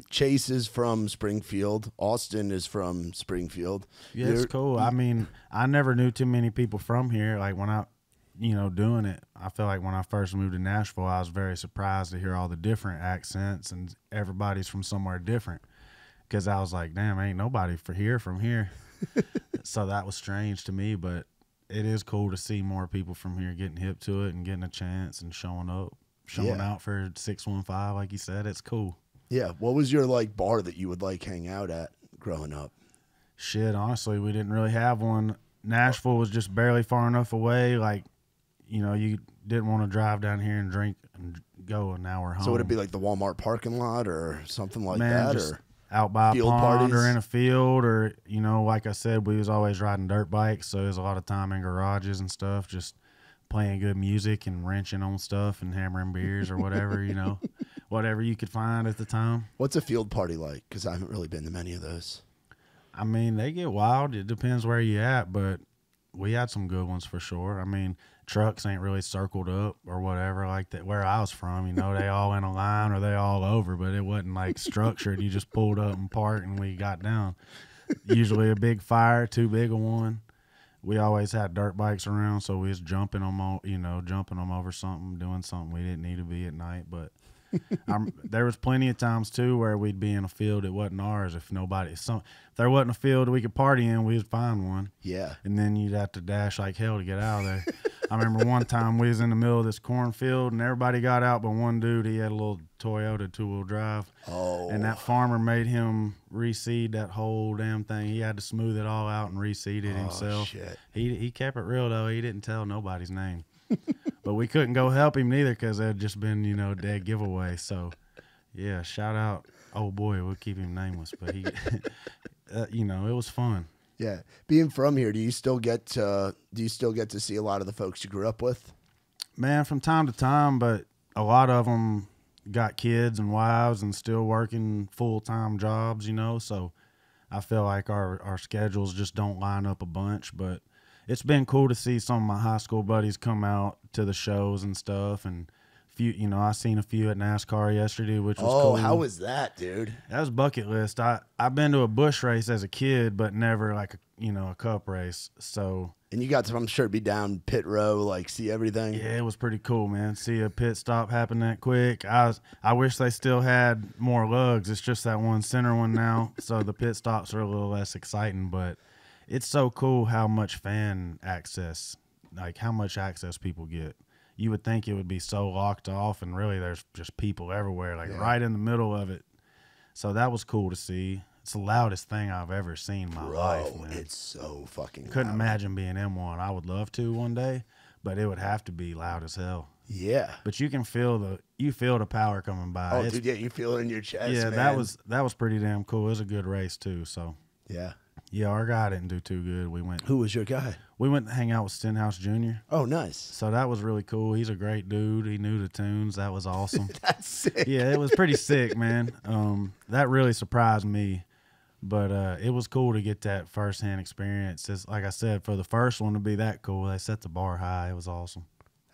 Chase is from Springfield. Austin is from Springfield. Yeah, it's cool. I mean, I never knew too many people from here. Like when I, doing it, I feel like when I first moved to Nashville, I was very surprised to hear all the different accents and everybody's from somewhere different. Because I was like, damn, ain't nobody from here. So that was strange to me, but it is cool to see more people from here getting hip to it and getting a chance and showing out for 615, like you said. It's cool. Yeah, what was your like bar that you would like hang out at growing up? Shit, honestly, we didn't really have one. Nashville was just barely far enough away. Like, you didn't want to drive down here and drink and go an hour home. So would it be like the Walmart parking lot or something like that, just or out by a field pond parties? or in a field, or like I said, we was always riding dirt bikes, so there's a lot of time in garages and stuff, just playing good music and wrenching on stuff and hammering beers or whatever, whatever you could find at the time. What's a field party like? Because I haven't really been to many of those. I mean, they get wild. It depends where you at, but we had some good ones for sure. I mean, trucks ain't really circled up or whatever like that. Where I was from, they all in a line or they all over, but it wasn't like structured. You just pulled up and parked and we got down. Usually a big fire, too big a one. We always had dirt bikes around, so we was jumping them over something, doing something we didn't need to be at night. But there was plenty of times too where we'd be in a field that wasn't ours. If there wasn't a field we could party in, we'd find one. Yeah, and then you'd have to dash like hell to get out of there. I remember one time we was in the middle of this cornfield and everybody got out, but one dude, he had a little Toyota 2-wheel drive. Oh, and that farmer made him reseed that whole damn thing. He had to smooth it all out and reseed it himself. Shit. He kept it real though. He didn't tell nobody's name. But we couldn't go help him neither because it had just been, dead giveaway. So, yeah, shout out. Oh, boy, we'll keep him nameless. But he, it was fun. Yeah. Being from here, do you still get to see a lot of the folks you grew up with? Man, from time to time, but a lot of them got kids and wives and still working full-time jobs, so I feel like our schedules just don't line up a bunch, but it's been cool to see some of my high school buddies come out to the shows and stuff and I seen a few at NASCAR yesterday, which was Oh, cool. how was that, dude? That was bucket list. I've been to a bush race as a kid, but never like a cup race. So. And you got to, I'm sure, be down pit row, like see everything. Yeah, it was pretty cool, man. See a pit stop happen that quick. I wish they still had more lugs. It's just that one center one now, so the pit stops are a little less exciting. But it's so cool how much fan access, like how much access people get. You would think it would be so locked off, and really there's just people everywhere, like right in the middle of it. So that was cool to see. It's the loudest thing I've ever seen in my life, man. It's so fucking loud. Couldn't imagine being in one. I would love to one day, but it would have to be loud as hell. Yeah. But you can feel the power coming by. Oh, dude, yeah, you feel it in your chest, yeah, man. that was pretty damn cool. It was a good race too. So yeah, our guy didn't do too good. Who was your guy? We went to hang out with Stenhouse Jr. Oh, nice. So that was really cool. He's a great dude. He knew the tunes. That was awesome. That's sick. Yeah, it was pretty sick, man. That really surprised me. But it was cool to get that firsthand experience. Like I said, for the first one to be that cool, they set the bar high. It was awesome.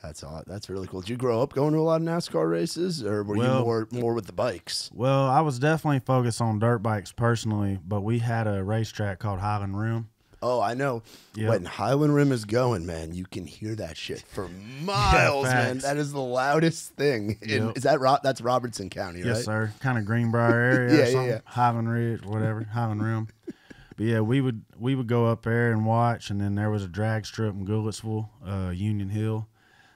That's really cool. Did you grow up going to a lot of NASCAR races, or were you more with the bikes? Well, I was definitely focused on dirt bikes personally, but we had a racetrack called Highland Rim. Oh, I know. Yep. When Highland Rim is going, man, you can hear that shit for miles, man. That is the loudest thing. Yep. That's Robertson County, right? Yes, sir. Kind of Greenbrier area. Yeah. Highland Ridge, whatever. Highland Rim. But yeah, we would go up there and watch, and then there was a drag strip in Goodlettsville, Union Hill.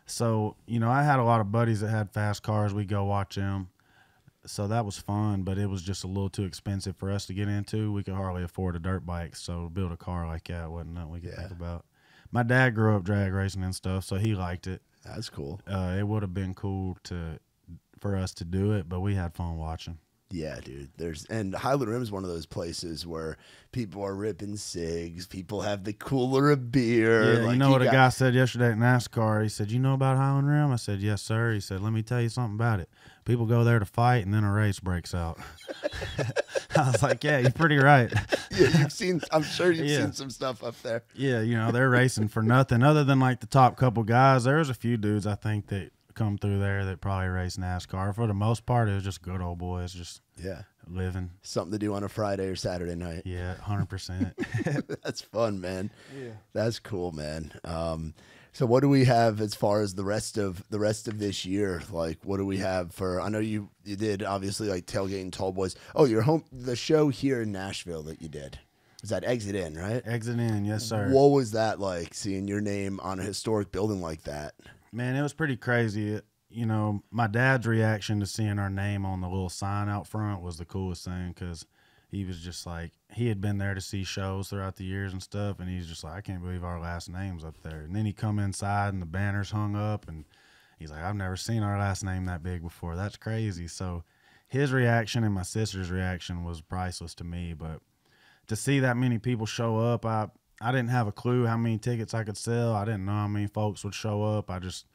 So, I had a lot of buddies that had fast cars. We'd go watch them. So that was fun, but it was just a little too expensive for us to get into. We could hardly afford a dirt bike, so to build a car like that wasn't nothing we could think about. My dad grew up drag racing and stuff, so he liked it. That's cool. It would have been cool for us to do it, but we had fun watching. Yeah, dude. And Highland Rim is one of those places where people are ripping cigs. People have the cooler of beer. Yeah, what a guy said yesterday at NASCAR? He said, "You know about Highland Rim?" I said, "Yes, sir." He said, "Let me tell you something about it. People go there to fight, and then a race breaks out." I was like, "Yeah, you're pretty right." Yeah, I'm sure you've seen some stuff up there. Yeah, they're racing for nothing other than like the top couple guys. There's a few dudes I think that come through there that probably race NASCAR. For the most part, it was just good old boys, just living. Something to do on a Friday or Saturday night. Yeah, 100%. That's fun, man. Yeah, that's cool, man. So what do we have as far as the rest of this year? Like, what do we have for? I know you did obviously like tailgating Tall Boys. Oh, the show here in Nashville that you did. Was that Exit In, right? Exit In, yes, sir. What was that like, seeing your name on a historic building like that? Man, it was pretty crazy. My dad's reaction to seeing our name on the little sign out front was the coolest thing, because he was just like, he had been there to see shows throughout the years and stuff, and he's just like, I can't believe our last name's up there. And then he come inside and the banner's hung up, and he's like, I've never seen our last name that big before. That's crazy. So his reaction and my sister's reaction was priceless to me. But to see that many people show up, I didn't have a clue how many tickets I could sell. I didn't know how many folks would show up. I just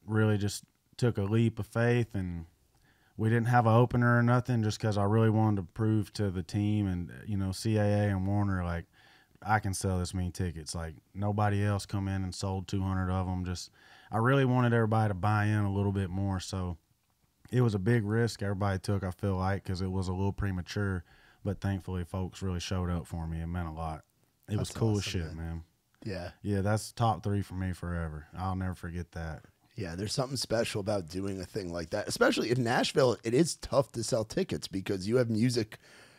really just took a leap of faith, and we didn't have an opener or nothing, just because I really wanted to prove to the team and, CAA and Warner, like, I can sell this many tickets. Like, nobody else come in and sold 200 of them. I really wanted everybody to buy in a little bit more. So it was a big risk everybody took, I feel like, because it was a little premature. But thankfully, folks really showed up for me. It meant a lot. It was cool as shit, man. Yeah. Yeah, that's top 3 for me forever. I'll never forget that. Yeah, there's something special about doing a thing like that, especially in Nashville. It is tough to sell tickets because you have music.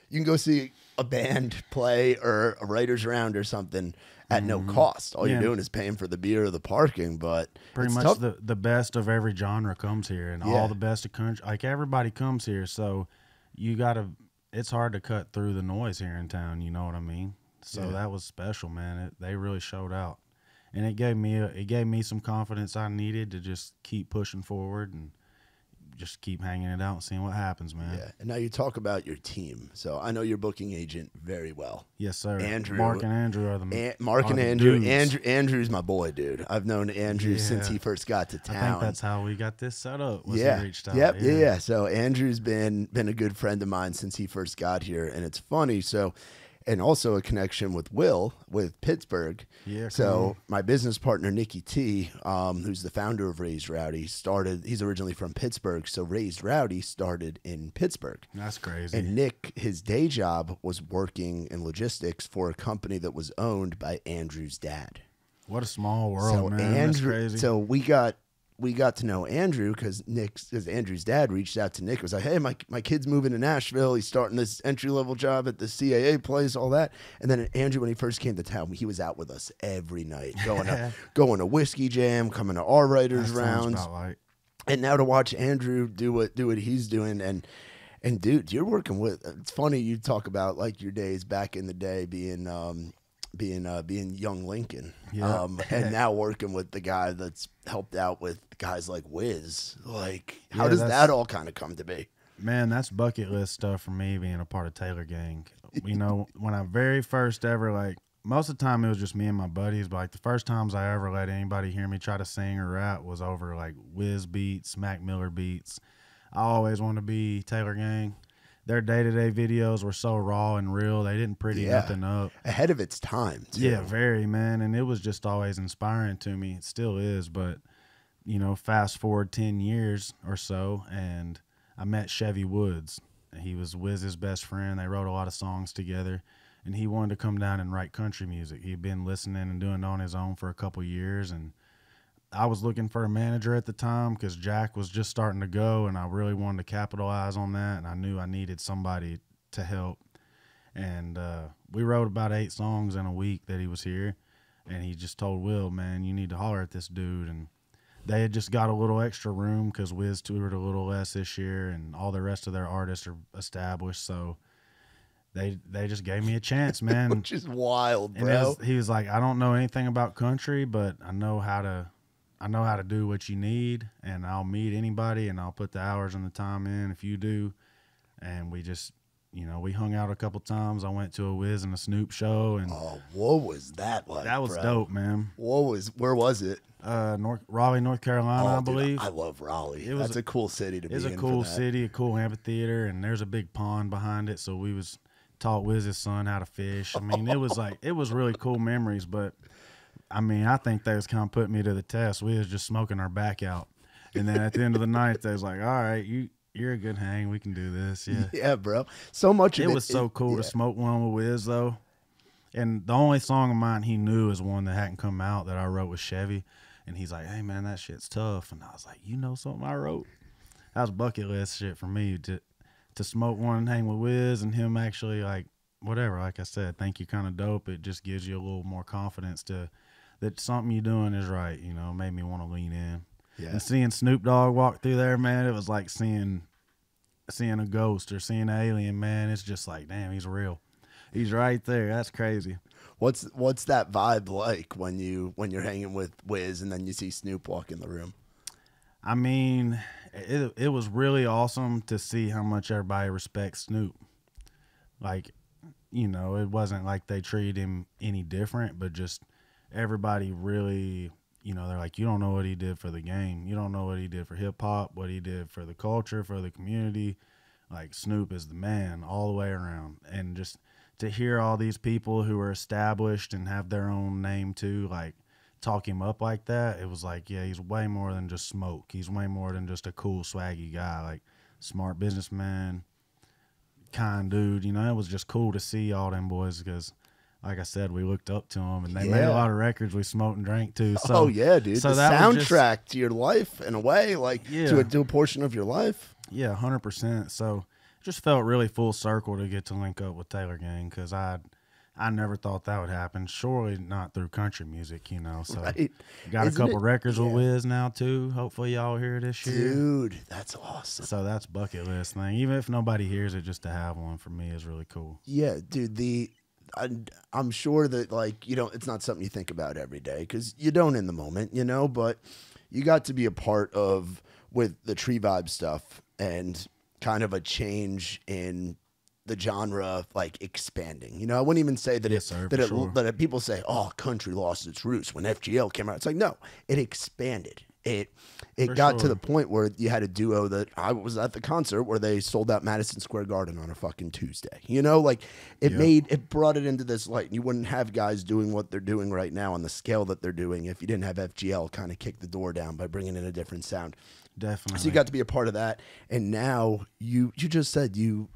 You can go see a band play or a writer's round or something at no cost. All you're doing is paying for the beer or the parking, but pretty much tough. the best of every genre comes here, and all the best of country. Like, everybody comes here, so it's hard to cut through the noise here in town, you know what I mean? So that was special, man. They really showed out. And it gave me some confidence I needed to just keep pushing forward and just keep hanging it out and seeing what happens, man. Yeah. And now you talk about your team. So I know your booking agent very well. Yes, sir. Andrew. Mark and Andrew are the Mark and Andrew. Andrew's my boy, dude. I've known Andrew since he first got to town. I think that's how we got this set up. He reached out. Yeah. So Andrew's been a good friend of mine since he first got here, and it's funny. So and also a connection with Will with Pittsburgh. Yeah. So my business partner Nikki T, who's the founder of Raised Rowdy, he's originally from Pittsburgh, so Raised Rowdy started in Pittsburgh. That's crazy. And Nick, his day job was working in logistics for a company that was owned by Andrew's dad. What a small world, man. That's crazy. So we got to know Andrew because Andrew's dad reached out to Nick. Was like, hey, my kid's moving to Nashville. He's starting this entry-level job at the CAA place, all that. And then Andrew, when he first came to town, he was out with us every night, going to Whiskey Jam, coming to our writers' rounds. And now to watch Andrew do what he's doing, and dude, you're working with. It's funny you talk about like your days back in the day being young Lincoln, and now working with the guy that's helped out with guys like Wiz. Like, how does that all kind of come to be? Man, that's bucket list stuff for me, being a part of Taylor Gang. You know, when I very first ever, like, most of the time it was just me and my buddies, but like the first times I ever let anybody hear me try to sing or rap was over like Wiz beats, Mac Miller beats. I always wanted to be Taylor Gang. Their day-to-day videos were so raw and real. They didn't pretty nothing up. Ahead of its time, too. Yeah, very, man. And it was just always inspiring to me. It still is. But, you know, fast forward 10 years or so, and I met Chevy Woods. He was Wiz's best friend. They wrote a lot of songs together. And he wanted to come down and write country music. He'd been listening and doing it on his own for a couple years. And I was looking for a manager at the time because Jack was just starting to go, and I really wanted to capitalize on that, and I knew I needed somebody to help. And we wrote about 8 songs in a week that he was here, and he just told Will, man, you need to holler at this dude. And they had just got a little extra room because Wiz toured a little less this year, and all the rest of their artists are established, so they just gave me a chance, man. Which is wild, bro. He was like, I don't know anything about country, but I know how to do what you need, and I'll meet anybody, and I'll put the hours and the time in if you do. And we just, you know, we hung out a couple times. I went to a Wiz and a Snoop show. And what was that like? That was dope, man. Where was it? Raleigh, North Carolina, I believe. Dude, I love Raleigh. That's a cool city to be in. It's a cool city, a cool amphitheater, and there's a big pond behind it. So we taught Wiz's son how to fish. I mean, it was really cool memories, but I mean, I think they was kind of putting me to the test. We was just smoking our back out. And then at the end of the night, they was like, all right, you're a good hang. We can do this. Yeah. Yeah, bro. So much of it. It was so cool to smoke one with Wiz, though. And the only song of mine he knew is one that hadn't come out that I wrote with Chevy. And he's like, hey, man, that shit's tough. And I was like, you know something I wrote? That was bucket list shit for me to smoke one, hang with Wiz, and him actually, like, whatever. Like I said, think you're kind of dope. It just gives you a little more confidence that something you're doing is right, you know, made me want to lean in. Yeah. And seeing Snoop Dogg walk through there, man, it was like seeing a ghost or seeing an alien, man. It's just like, damn, he's real. He's right there. That's crazy. What's that vibe like when you're hanging with Wiz and then you see Snoop walk in the room? I mean, it was really awesome to see how much everybody respects Snoop. Like, you know, it wasn't like they treated him any different, but just everybody really, you know, they're like, you don't know what he did for the game. You don't know what he did for hip hop, what he did for the culture, for the community. Like, Snoop is the man all the way around. And just to hear all these people who are established and have their own name too, like, talk him up like that, it was like, yeah, he's way more than just smoke. He's way more than just a cool, swaggy guy, like, smart businessman, kind dude. You know, it was just cool to see all them boys because, like I said, we looked up to them, and they made a lot of records we smoked and drank too. So, dude. So the soundtrack to your life, in a way, like to a portion of your life. Yeah, 100%. So it just felt really full circle to get to link up with Taylor Gang because I never thought that would happen. Surely not through country music, you know. So got a couple records with Wiz now too. Hopefully y'all hear this year. Dude, that's awesome. So that's bucket list thing. Even if nobody hears it, just to have one for me is really cool. Yeah, dude. I'm sure that, like, you don't, it's not something you think about every day because you don't in the moment, you know, but you got to be a part of with the Tree Vibe stuff and kind of a change in the genre, like, expanding. You know, I wouldn't even say that that people say, oh, country lost its roots when FGL came out. It's like, no, it expanded. it For got to sure. the point where you had a duo that I was at the concert where they sold out Madison Square Garden on a fucking Tuesday. You know, like it brought it into this light. You wouldn't have guys doing what they're doing right now on the scale that they're doing if you didn't have FGL kind of kick the door down by bringing in a different sound. Definitely. So you got to be a part of that, and now you just said you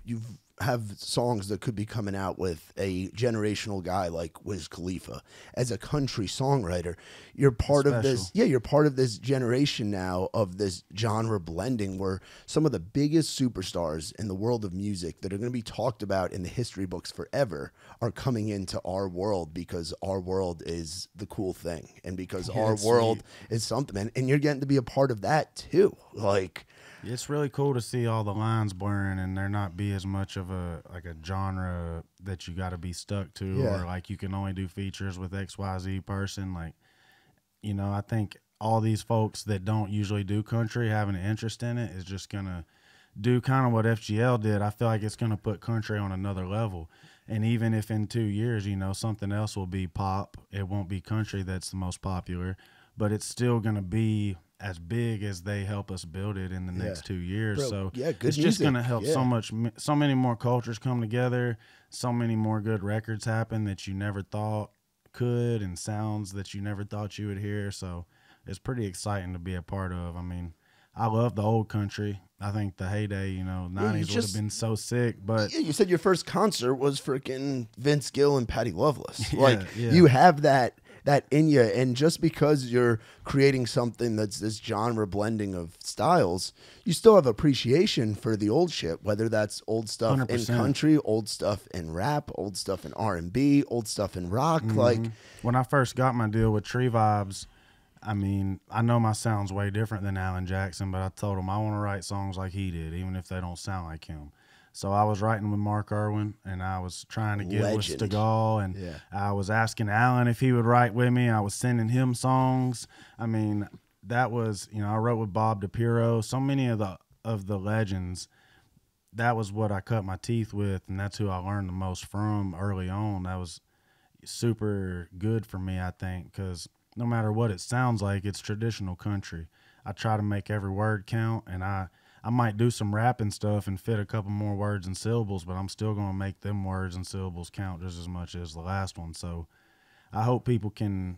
have songs that could be coming out with a generational guy like Wiz Khalifa. As a country songwriter, you're part of this. Yeah, you're part of this generation now of this genre blending where some of the biggest superstars in the world of music that are going to be talked about in the history books forever are coming into our world because our world is the cool thing and because our world is something, man. And you're getting to be a part of that too. Like, it's really cool to see all the lines blurring and there not be as much of a genre that you got to be stuck to, or like you can only do features with XYZ person. Like, you know, I think all these folks that don't usually do country having an interest in it is just gonna do kind of what FGL did. I feel like it's gonna put country on another level. And even if in 2 years, you know, something else will be pop, it won't be country that's the most popular, but it's still gonna be as big as they help us build it in the next 2 years. Bro, so good it's music. just going to help so many more cultures come together, so many more good records happen that you never thought could, and sounds that you never thought you would hear. So it's pretty exciting to be a part of. I mean, I love the old country. I think the heyday, you know, 90s would have been so sick. But you said your first concert was freaking Vince Gill and Patty Loveless. You have that in you, and just because you're creating something that's this genre blending of styles, you still have appreciation for the old shit, whether that's old stuff 100%. in country, old stuff in rap, old stuff in R&B, old stuff in rock. Like, when I first got my deal with Tree Vibes, I mean, I know my sound's way different than Alan Jackson, but I told him I want to write songs like he did, even if they don't sound like him. So I was writing with Mark Irwin, and I was trying to get with Stegall, and I was asking Alan if he would write with me. I was sending him songs. I mean, that was, you know, I wrote with Bob DePiro. So many of the legends, that was what I cut my teeth with, and that's who I learned the most from early on. That was super good for me, I think, because no matter what it sounds like, it's traditional country. I try to make every word count, and I might do some rapping stuff and fit a couple more words and syllables, but I'm still going to make them words and syllables count just as much as the last one. So I hope people can,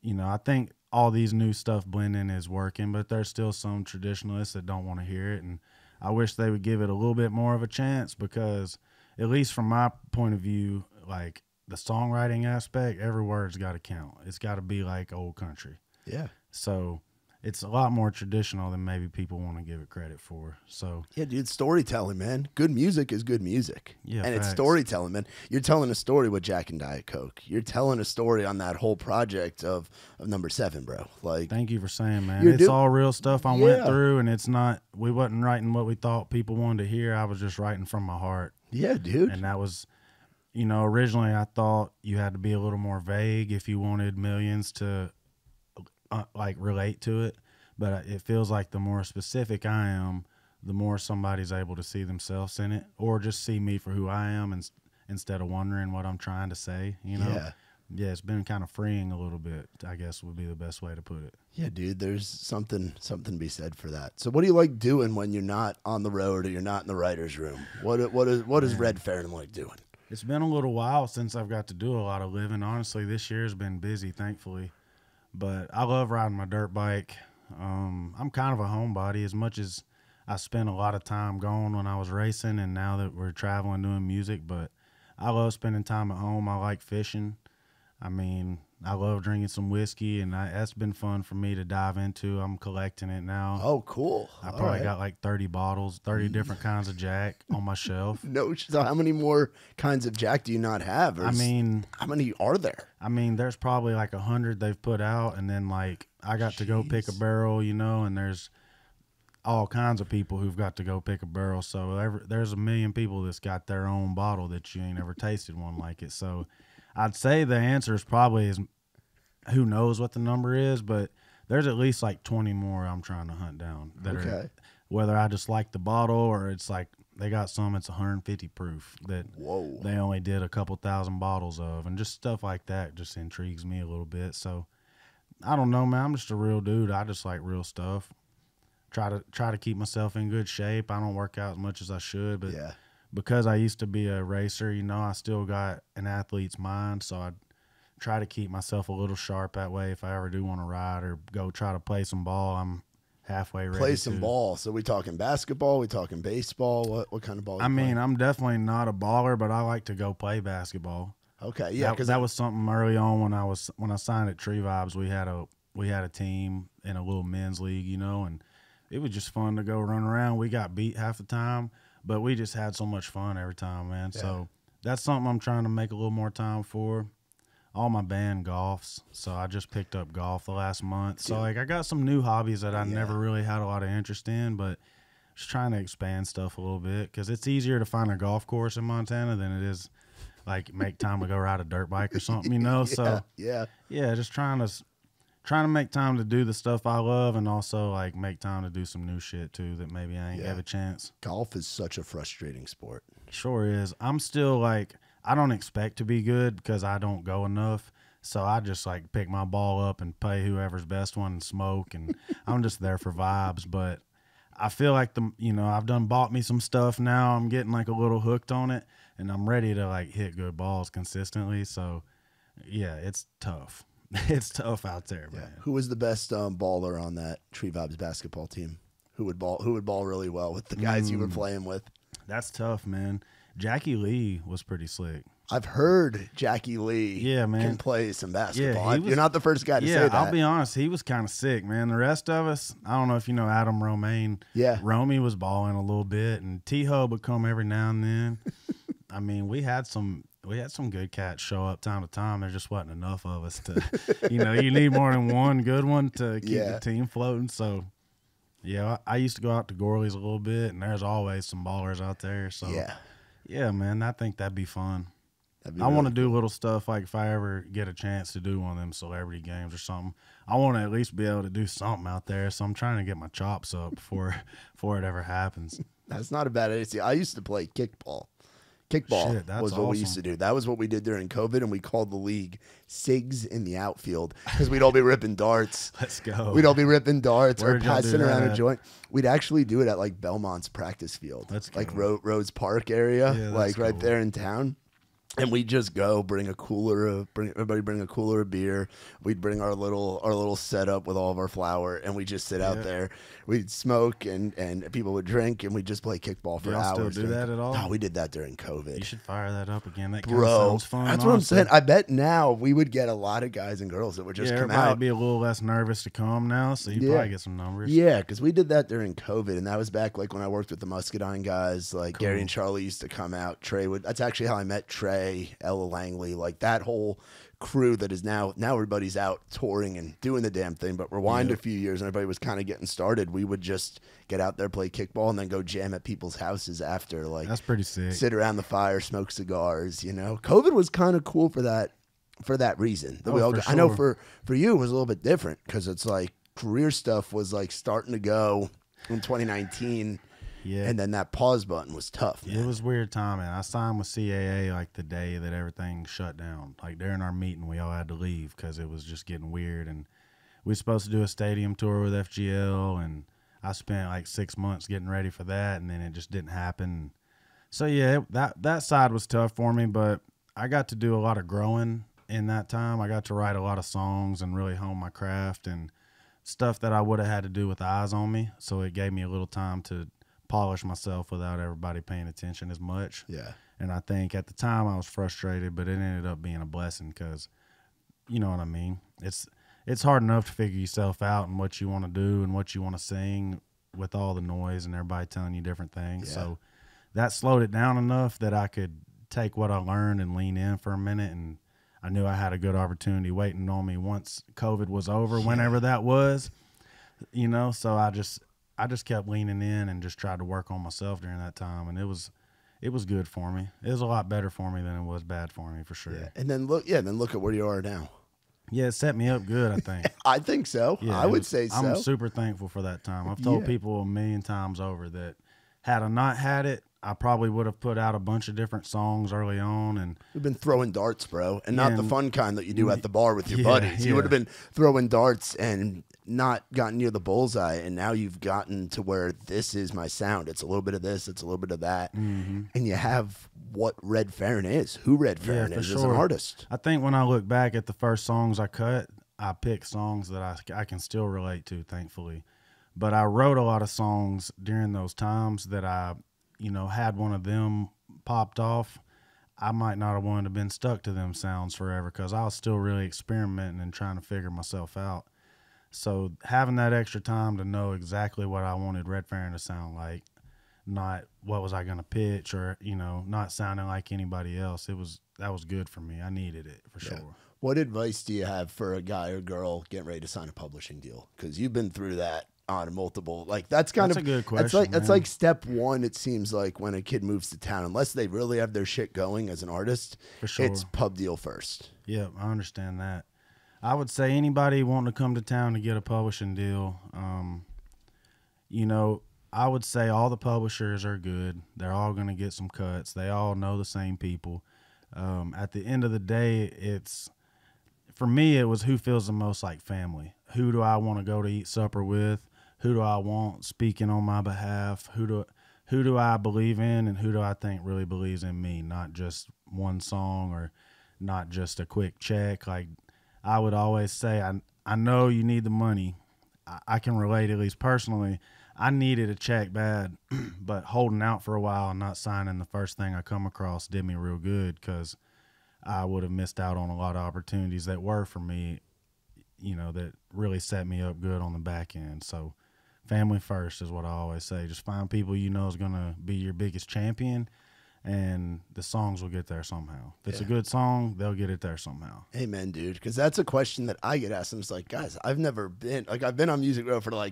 you know, I think all these new stuff blending is working, but there's still some traditionalists that don't want to hear it. And I wish they would give it a little bit more of a chance, because at least from my point of view, like the songwriting aspect, every word's got to count. It's got to be like old country. Yeah. So it's a lot more traditional than maybe people want to give it credit for. So yeah, dude, storytelling, man. Good music is good music. Yeah, and facts. It's storytelling, man. You're telling a story with Jack and Diet Coke. You're telling a story on that whole project of number 7, bro. Like, thank you for saying, man. It's all real stuff I went through, and it's not, we wasn't writing what we thought people wanted to hear. I was just writing from my heart. Yeah, dude. And that was, you know, originally I thought you had to be a little more vague if you wanted millions to like relate to it. But it feels like the more specific I am, the more somebody's able to see themselves in it, or just see me for who I am, and instead of wondering what I'm trying to say, you know? Yeah, it's been kind of freeing a little bit, I guess would be the best way to put it. Yeah, dude, there's something to be said for that. So what do you like doing when you're not on the road or you're not in the writer's room? What is Redferrin like doing? It's been a little while since I've got to do a lot of living. Honestly, this year's been busy, thankfully. But I love riding my dirt bike. I'm kind of a homebody, as much as I spent a lot of time gone when I was racing and now that we're traveling doing music. But I love spending time at home. I like fishing. I mean, I love drinking some whiskey, and that's been fun for me to dive into. I'm collecting it now. Oh, cool. I probably got like 30 bottles, 30 different kinds of Jack on my shelf. No, so how many more kinds of Jack do you not have? I mean, how many are there? I mean, there's probably like 100 they've put out, and then like I got to go pick a barrel, you know, and there's all kinds of people who've got to go pick a barrel. So there's a million people that's got their own bottle that you ain't ever tasted one like it. So I'd say the answer is probably who knows what the number is, but there's at least like 20 more I'm trying to hunt down that are, whether I just like the bottle or it's like they got some, it's 150 proof that they only did a couple thousand bottles of, and just stuff like that just intrigues me a little bit. So I don't know, man. I'm just a real dude. I just like real stuff. Try to keep myself in good shape. I don't work out as much as I should, but because I used to be a racer, you know, I still got an athlete's mind, so I try to keep myself a little sharp that way. If I ever do want to ride or go try to play some ball, I'm halfway ready. Play some ball. So we talking basketball? We talking baseball? What kind of ball? I mean, I'm definitely not a baller, but I like to go play basketball. Okay, yeah, because that was something early on when I signed at Tree Vibes. We had a team in a little men's league, you know, and it was just fun to go run around. We got beat half the time, but we just had so much fun every time, man. Yeah. So that's something I'm trying to make a little more time for. All my band golfs, so I just picked up golf the last month. So like I got some new hobbies that I never really had a lot of interest in, but just trying to expand stuff a little bit because it's easier to find a golf course in Montana than it is like make time to go ride a dirt bike or something, you know. So just trying to make time to do the stuff I love and also like make time to do some new shit too that maybe I ain't have a chance. Golf is such a frustrating sport. Sure is. I'm still like, I don't expect to be good because I don't go enough. So I just like pick my ball up and play whoever's best one and smoke, and I'm just there for vibes. But I feel like I've bought me some stuff now. I'm getting like a little hooked on it, and I'm ready to like hit good balls consistently. So yeah, it's tough. It's tough out there, man. Who was the best baller on that Tree Vibes basketball team? Who would ball really well with the guys you were playing with? That's tough, man. Jackie Lee was pretty slick. I've heard Jackie Lee can play some basketball. You're not the first guy to say that. I'll be honest. He was kind of sick, man. The rest of us, I don't know if you know Adam Romaine. Yeah. Romy was balling a little bit, and T-Hub would come every now and then. I mean, we had some good cats show up time to time. There just wasn't enough of us to, you need more than one good one to keep the team floating. So, yeah, I used to go out to Gorley's a little bit, and there's always some ballers out there. So, yeah, man, I think that'd be fun. I want to do little stuff like if I ever get a chance to do one of them celebrity games or something. I want to at least be able to do something out there. So I'm trying to get my chops up before it ever happens. That's not a bad idea. See, I used to play kickball. Kickball was what we used to do. That was what we did during COVID, and we called the league SIGs in the outfield because we'd all be ripping darts. Let's go. We'd all be ripping darts or passing around a joint. We'd actually do it at like Belmont's practice field. That's like Rhodes Park area, like right there in town. And we'd just go bring a cooler everybody bring a cooler of beer. We'd bring our little setup with all of our flour, and we'd just sit out there. We'd smoke and people would drink, and we'd just play kickball for hours. Still do that at all? No, we did that during COVID. You should fire that up again. That kind of sounds fun. That's what I'm saying. I bet now we would get a lot of guys and girls that would just come out. Might be a little less nervous to come now, so you probably get some numbers. Yeah, because we did that during COVID, and that was back like when I worked with the Muscadine guys. Like Gary and Charlie used to come out. Trey would. That's actually how I met Trey, Ella Langley, like that whole crew that is now everybody's out touring and doing the damn thing. But rewind a few years and everybody was kind of getting started. We would just get out there, play kickball, and then go jam at people's houses after. Like that's pretty sick. Sit around the fire, smoke cigars. COVID was kind of cool for that reason. I know for you it was a little bit different because it's like career stuff was like starting to go in 2019. Yeah, and then that pause button was tough. Man. It was weird timing. I signed with CAA like the day that everything shut down. Like during our meeting, we all had to leave because it was just getting weird. And we were supposed to do a stadium tour with FGL, and I spent like 6 months getting ready for that, and then it just didn't happen. So yeah, that side was tough for me, but I got to do a lot of growing in that time. I got to write a lot of songs and really hone my craft and stuff that I would have had to do with eyes on me. So it gave me a little time to polish myself without everybody paying attention as much. Yeah. And I think at the time I was frustrated, but it ended up being a blessing because, you know what I mean? It's hard enough to figure yourself out and what you want to do and what you want to sing with all the noise and everybody telling you different things. Yeah. So that slowed it down enough that I could take what I learned and lean in for a minute, and I knew I had a good opportunity waiting on me once COVID was over, whenever that was, so I just kept leaning in and just tried to work on myself during that time, and it was good for me. It was a lot better for me than it was bad for me, for sure. Yeah. And then look at where you are now. Yeah, it set me up good, I think. I think so. Yeah, I would say so. I'm super thankful for that time. I've told people a million times over that had I not had it, I probably would have put out a bunch of different songs early on. And we've been throwing darts, bro, and not the fun kind that you do at the bar with your buddies. You would have been throwing darts and not gotten near the bullseye, and now you've gotten to where this is my sound. It's a little bit of this, it's a little bit of that, and you have what Redferrin is, who Redferrin is as an artist. I think when I look back at the first songs I cut, I picked songs that I can still relate to, thankfully. But I wrote a lot of songs during those times that I, had one of them popped off. I might not have wanted to been stuck to them sounds forever because I was still really experimenting and trying to figure myself out. So having that extra time to know exactly what I wanted Redferrin to sound like, not what was I going to pitch or, not sounding like anybody else, that was good for me. I needed it for sure. What advice do you have for a guy or girl getting ready to sign a publishing deal? Because you've been through that on multiple, that's a good question. That's like step one. It seems like when a kid moves to town, unless they really have their shit going as an artist, for sure, it's pub deal first. Yeah, I understand that. I would say anybody wanting to come to town to get a publishing deal, I would say all the publishers are good. They're all going to get some cuts. They all know the same people. At the end of the day, for me, it was who feels the most like family. Who do I want to go to eat supper with? Who do I want speaking on my behalf? Who do I believe in, and who do I think really believes in me? Not just one song or not just a quick check. Like I would always say, I know you need the money. I can relate, at least personally. I needed a check bad, but holding out for a while and not signing the first thing I come across did me real good because I would have missed out on a lot of opportunities that were for me, that really set me up good on the back end. So family first is what I always say. Just find people is going to be your biggest champion, and the songs will get there somehow. If it's a good song, they'll get it there somehow. Amen, dude. Because that's a question that I get asked. I'm just like, guys, I've been on Music Row for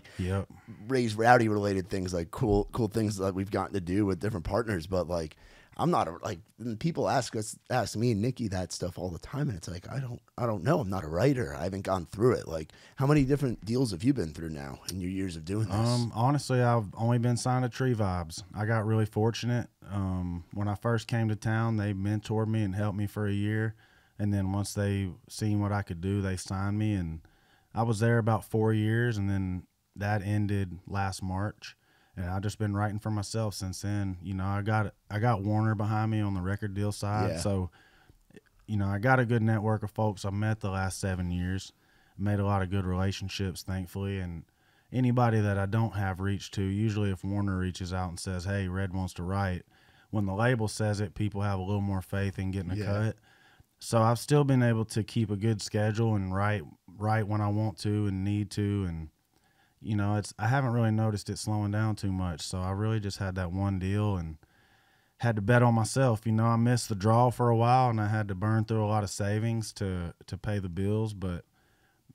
Raise Rowdy related things, like cool things that we've gotten to do with different partners. But I'm not people ask me and Nikki that stuff all the time, and it's like I don't know. I'm not a writer. I haven't gone through it. Like, how many different deals have you been through now in your years of doing this? Honestly, I've only been signed to Tree Vibes. I got really fortunate. When I first came to town, they mentored me and helped me for a year, and then once they seen what I could do, they signed me, and I was there about 4 years, and then that ended last March. And I've just been writing for myself since then. I got Warner behind me on the record deal side. So, I got a good network of folks I've met the last 7 years. Made a lot of good relationships, thankfully. And anybody that I don't have reached to, usually if Warner reaches out and says, hey, Red wants to write, when the label says it, people have a little more faith in getting a cut. So I've still been able to keep a good schedule and write when I want to and need to, and I haven't really noticed it slowing down too much. So I really just had that one deal and had to bet on myself. I missed the draw for a while and I had to burn through a lot of savings to pay the bills. But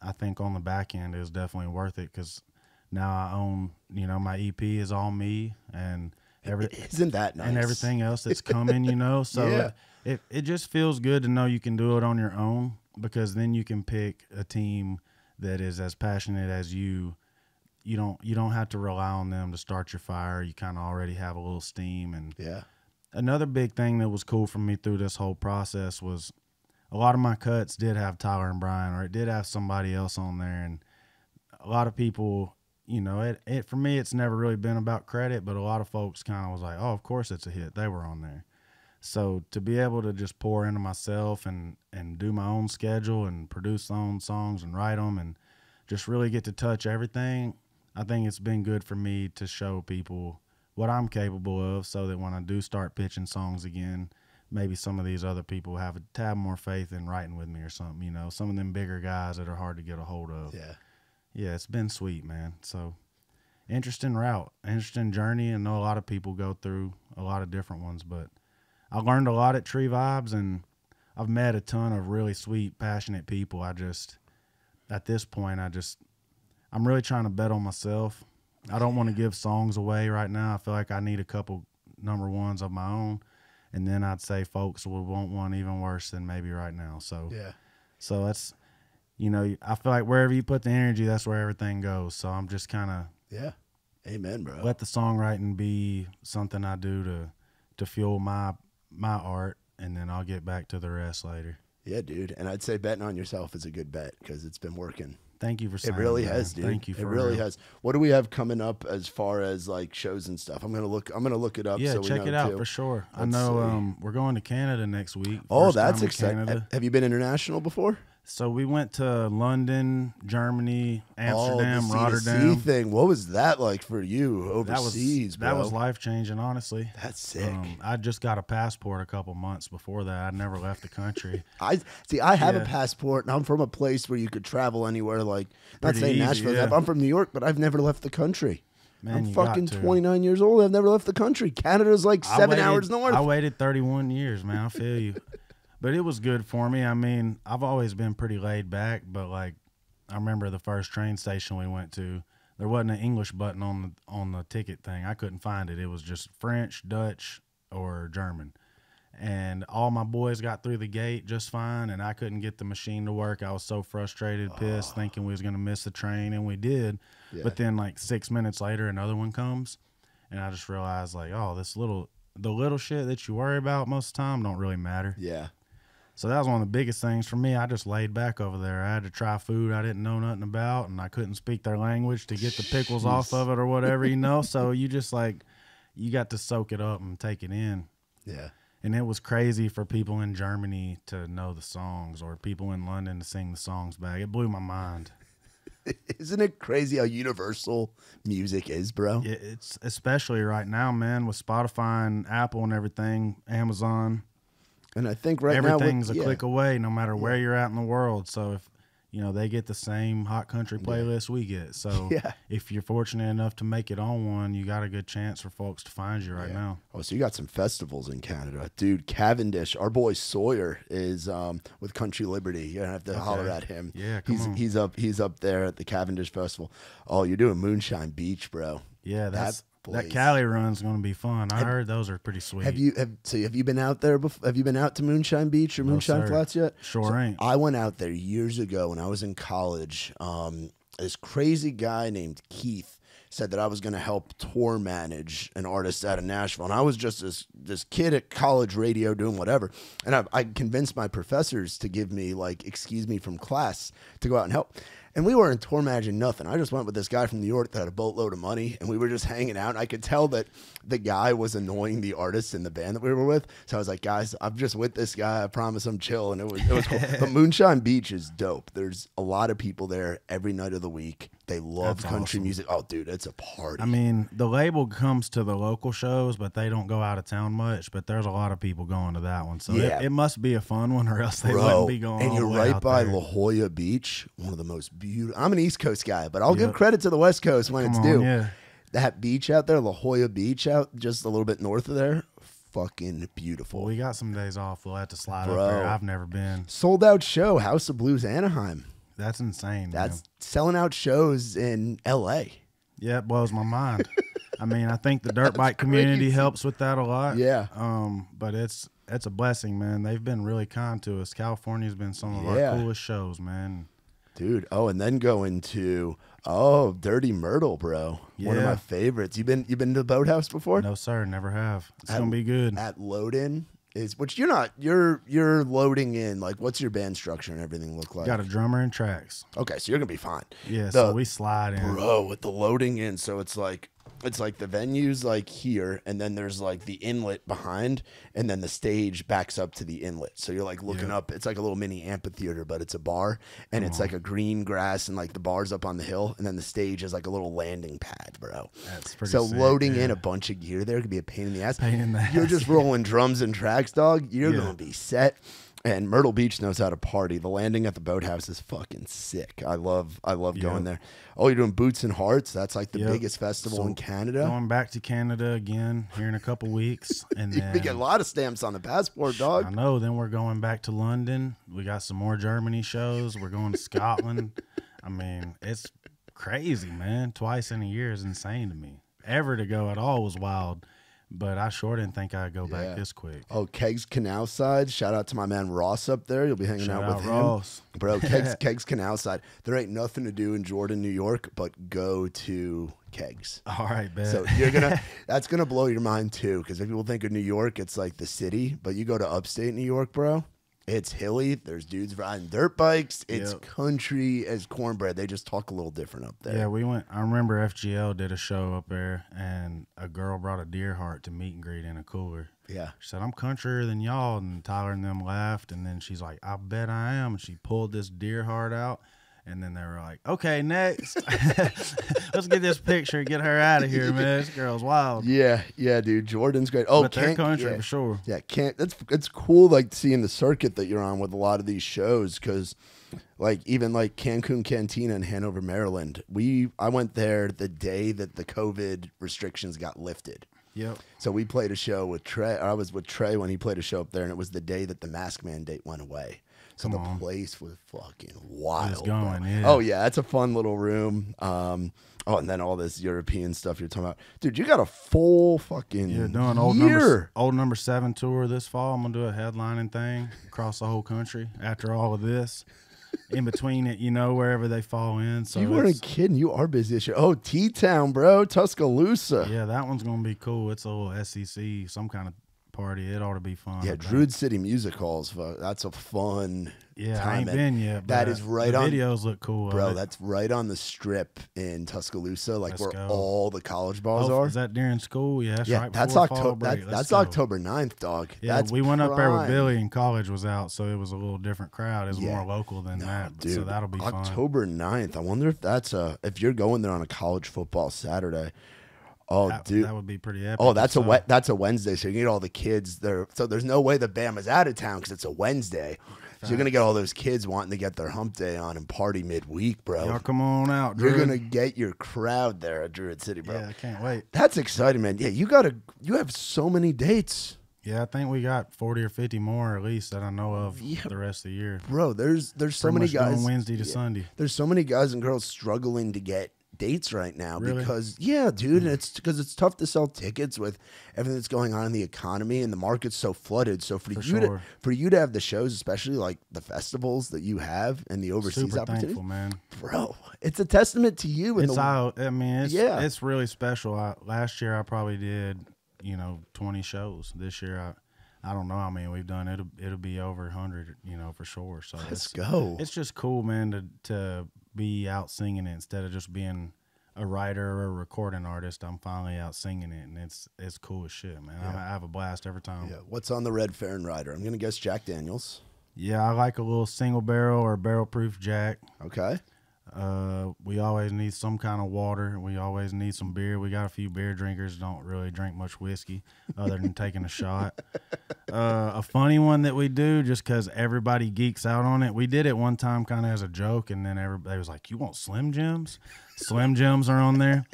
I think on the back end it was definitely worth it because now I own, my EP is all me and isn't that nice? And everything else that's coming, So it just feels good to know you can do it on your own because then you can pick a team that is as passionate as you. You don't have to rely on them to start your fire. You kind of already have a little steam. And another big thing that was cool for me through this whole process was a lot of my cuts did have Tyler and Brian, or it did have somebody else on there. And a lot of people, it for me, it's never really been about credit, but a lot of folks kind of was like, oh, of course it's a hit. They were on there. So to be able to just pour into myself and do my own schedule and produce my own songs and write them and just really get to touch everything, I think it's been good for me to show people what I'm capable of so that when I do start pitching songs again, maybe some of these other people have a tad more faith in writing with me or something, some of them bigger guys that are hard to get a hold of. Yeah, it's been sweet, man. So interesting route, interesting journey. I know a lot of people go through a lot of different ones, but I learned a lot at Tree Vibes and I've met a ton of really sweet, passionate people. At this point, I'm really trying to bet on myself. I don't want to give songs away right now. I feel like I need a couple number ones of my own. And then I'd say folks will want one even worse than maybe right now. So that's, I feel like wherever you put the energy, that's where everything goes. So I'm just kind of Amen, bro. Let the songwriting be something I do to fuel my art, and then I'll get back to the rest later. Yeah, dude. And I'd say betting on yourself is a good bet because it's been working. Thank you for saying it. Really that, has, dude. Thank you. It really has. What do we have coming up as far as like shows and stuff? I'm gonna look it up. Yeah, so check we know it out too. for sure. Let's I know we're going to Canada next week. Oh, First that's time in exciting. Canada. Have you been international before? So we went to London, Germany, Amsterdam, the Rotterdam. C2C thing. What was that like for you overseas, that bro? was life changing, honestly. That's sick. I just got a passport a couple months before that. I never left the country. I have a passport, and I'm from a place where you could travel anywhere. Like, not Pretty saying easy, Nashville. yeah. I'm from New York, but I've never left the country. Man, I'm you fucking got to. 29 years old. I've never left the country. Canada's like 7 hours north. I waited 31 years, man. I feel you. But it was good for me. I mean, I've always been pretty laid back, but like I remember the first train station we went to, there wasn't an English button on the ticket thing. I couldn't find it. It was just French, Dutch, or German. And all my boys got through the gate just fine, and I couldn't get the machine to work. I was so frustrated, pissed, thinking we was going to miss the train, and we did. Yeah. But then like 6 minutes later, another one comes, and I just realized like, oh, the little shit that you worry about most of the time don't really matter. Yeah. So that was one of the biggest things for me. I just laid back over there. I had to try food I didn't know nothing about, and I couldn't speak their language to get the pickles off of it or whatever, you know? So you just like, you got to soak it up and take it in. Yeah. And it was crazy for people in Germany to know the songs or people in London to sing the songs back. It blew my mind. Isn't it crazy how universal music is, bro? It's especially right now, man, with Spotify and Apple and everything, Amazon. And I think everything's a click away, no matter where you're at in the world. So if they get the same hot country playlist we get. So if you're fortunate enough to make it on one, you got a good chance for folks to find you right now. Oh, so you got some festivals in Canada, dude. Cavendish, our boy Sawyer is with Country Liberty. You're gonna have to holler at him. Yeah, he's up there at the Cavendish Festival. Oh, you're doing Moonshine Beach, bro. Yeah, that Cali run's going to be fun. I heard those are pretty sweet. Have you been out there before? Have you been out to Moonshine Beach or Moonshine Flats yet? Sure ain't. I went out there years ago when I was in college. This crazy guy named Keith said that I was going to help tour manage an artist out of Nashville. And I was just this kid at college radio doing whatever. And I convinced my professors to give me, like, excuse me from class to go out and help. And we weren't tour managing nothing. I just went with this guy from New York that had a boatload of money, and we were just hanging out. And I could tell that the guy was annoying the artists in the band that we were with. So I was like, guys, I'm just with this guy. I promise I'm chill. And it was cool. But Moonshine Beach is dope. There's a lot of people there every night of the week. They love country music. Oh, dude, it's a party. I mean, the label comes to the local shows, but they don't go out of town much. But there's a lot of people going to that one. So it must be a fun one, or else they wouldn't be going. And you're right by La Jolla Beach, one of the most beautiful. I'm an East Coast guy, but I'll give credit to the West Coast when it's due. Yeah. That beach out there, La Jolla Beach out just a little bit north of there, fucking beautiful. Well, we got some days off. We'll have to slide up there. I've never been. Sold out show, House of Blues Anaheim. That's insane. That's selling out shows in L.A. Yeah, it blows my mind. I mean, I think the dirt bike community helps with that a lot. Yeah. But it's a blessing, man. They've been really kind to us. California's been some of our coolest shows, man. Dude, and then going to Dirty Myrtle, bro. Yeah. One of my favorites. You been to the Boathouse before? No, sir, never have. It's gonna be good. At Load-In which you're not. You're loading in. Like, what's your band structure and everything look like? Got a drummer and tracks. Okay, so you're gonna be fine. Yeah, so we slide in, bro, with the loading in. So it's like the venue's like here, and then there's like the inlet behind, and then the stage backs up to the inlet. So you're like looking up. It's like a little mini amphitheater, but it's a bar, and it's like a green grass, and like the bar's up on the hill, and then the stage is like a little landing pad, bro. That's pretty so sick, loading in a bunch of gear there could be a pain in the ass. Pain in the ass. You're just rolling drums and tracks, dog. You're gonna be set. And Myrtle Beach knows how to party. The landing at the Boathouse is fucking sick. I love going there. Oh, you're doing Boots and Hearts. That's like the biggest festival in Canada. Going back to Canada again here in a couple weeks, and then you get a lot of stamps on the passport, dog. I know. Then we're going back to London. We got some more Germany shows. We're going to Scotland. I mean, it's crazy, man. Twice in a year is insane to me. Ever to go at all was wild. But I sure didn't think I'd go back this quick. Oh, Kegs Canal Side. Shout out to my man Ross up there. You'll be hanging out with him. Ross. Bro, Kegs Canal Side. There ain't nothing to do in Jordan, New York, but go to kegs. All right, bet. So that's gonna blow your mind too, because if people think of New York, it's like the city, but you go to upstate New York, bro. It's hilly. There's dudes riding dirt bikes. It's country as cornbread. They just talk a little different up there. Yeah, we went. I remember FGL did a show up there, and a girl brought a deer heart to meet and greet in a cooler. Yeah. She said, "I'm countryer than y'all," and Tyler and them laughed, and then she's like, "I bet I am." And she pulled this deer heart out. And then they were like, "Okay, next. Let's get this picture and get her out of here, man. This girl's wild." Yeah, dude. Jordan's great. Oh, but they're country for sure. Yeah, it's cool, like, seeing the circuit that you're on with a lot of these shows, because, like, even like Cancun Cantina in Hanover, Maryland, I went there the day that the COVID restrictions got lifted. Yep. So we played a show with Trey. I was with Trey when he played a show up there, and it was the day that the mask mandate went away. So the place was fucking wild. It's going, yeah. Oh, yeah. It's a fun little room. And then all this European stuff you're talking about. Dude, you got a full fucking doing old number 7 tour this fall. I'm going to do a headlining thing across the whole country after all of this. In between it, wherever they fall in. So you weren't kidding. You are busy this year. Oh, T-Town, bro. Tuscaloosa. Yeah, that one's going to be cool. It's a little SEC, some kind of party. It ought to be fun. Yeah, Druid City Music Halls. That's a fun time. I ain't been yet. That is right on. The videos look cool, bro. That's right on the strip in Tuscaloosa, like Let's where go. all the college balls are. Is that during school? Yeah, that's right. That's October. That's October 9th, dog. Yeah, we went up there with Billy, and college was out, so it was a little different crowd. It was more local than that, dude, so that'll be fun. October 9th. I wonder if if you're going there on a college football Saturday. Oh, dude, that would be pretty epic. Oh, that's a Wednesday, so you get all the kids there. So there's no way the Bama's out of town because it's a Wednesday. So you're gonna get all those kids wanting to get their hump day on and party midweek, bro. Y'all come on out, Druid. You're gonna get your crowd there at Druid City, bro. Yeah, I can't wait. That's exciting, man. Yeah, you have so many dates. Yeah, I think we got 40 or 50 more at least that I know of the rest of the year. Bro, there's so many guys Wednesday to Sunday. There's so many guys and girls struggling to get dates right now because dude, it's because it's tough to sell tickets with everything that's going on in the economy, and the market's so flooded. So for you to have the shows, especially like the festivals that you have and the overseas opportunities, man, bro, it's a testament to you. It's really special. Last year I probably did 20 shows. This year I don't know how many we've done. It'll be over 100, for sure. So let's go. It's just cool, man, to be out singing it instead of just being a writer or a recording artist. I'm finally out singing it, and it's cool as shit, man. I have a blast every time. Yeah. What's on the Redferrin rider? I'm gonna guess Jack Daniels. Yeah, I like a little single barrel or barrel proof Jack. Okay. We always need some kind of water. We always need some beer. We got a few beer drinkers, don't really drink much whiskey other than taking a shot. A funny one that we do just because everybody geeks out on it. We did it one time kind of as a joke, and then everybody was like, "You want Slim Jims?" Slim Jims are on there.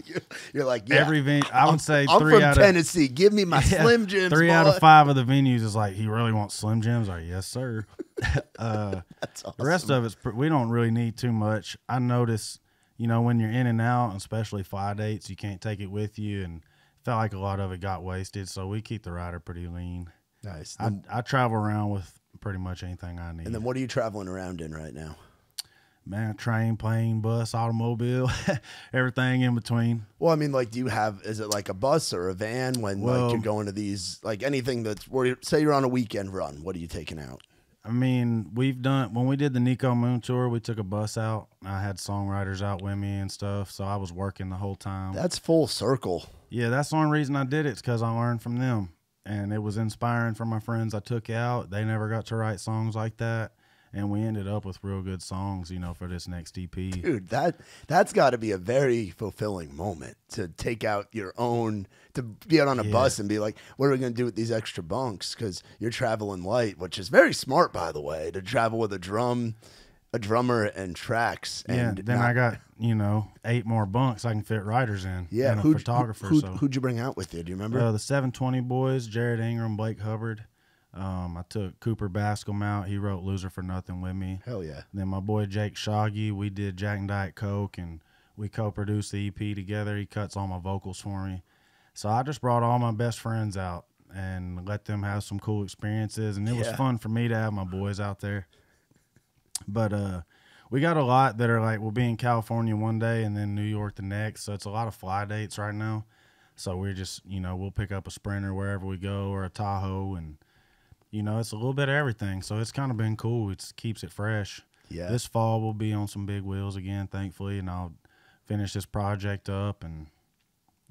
You're like, yeah. Every venue, I would say I'm 3 from out Tennessee. Give me my Slim Jims. 3 out of 5 of the venues is like, he really wants Slim Jims. Like, yes, sir. That's awesome. The rest of it's we don't really need too much. I notice, when you're in and out, especially fly dates, you can't take it with you, and felt like a lot of it got wasted. So we keep the rider pretty lean. Nice. I travel around with pretty much anything I need. And then what are you traveling around in right now? Man, train, plane, bus, automobile, everything in between. Well, I mean, like, is it like a bus or a van when like you're going to these, like anything say you're on a weekend run, what are you taking out? I mean, when we did the Nico Moon tour, we took a bus out. I had songwriters out with me and stuff, so I was working the whole time. That's full circle. Yeah, that's the only reason I did it, is because I learned from them. And it was inspiring for my friends I took out. They never got to write songs like that. And we ended up with real good songs, for this next EP. Dude, that's got to be a very fulfilling moment to take out your own, to be out on a bus and be like, what are we going to do with these extra bunks? Because you're traveling light, which is very smart, by the way, to travel with a drummer and tracks. And then I got, 8 more bunks I can fit riders in. Yeah, and a photographer. Who'd you bring out with you? Do you remember? The 720 boys, Jared Ingram, Blake Hubbard. I took Cooper Bascom out. He wrote Loser for Nothing with me. Hell yeah. And then my boy Jake Shoggy, we did Jack and Diet Coke, and we co-produced the EP together. He cuts all my vocals for me. So I just brought all my best friends out and let them have some cool experiences. And it was fun for me to have my boys out there. But We got a lot that are like, we'll be in California one day and then New York the next. So it's a lot of fly dates right now. So we're just, you know, we'll pick up a Sprinter wherever we go or a Tahoe, and, you know, it's a little bit of everything. So it's kind of been cool. It keeps it fresh. Yeah. This fall we'll be on some big wheels again, thankfully, and I'll finish this project up, and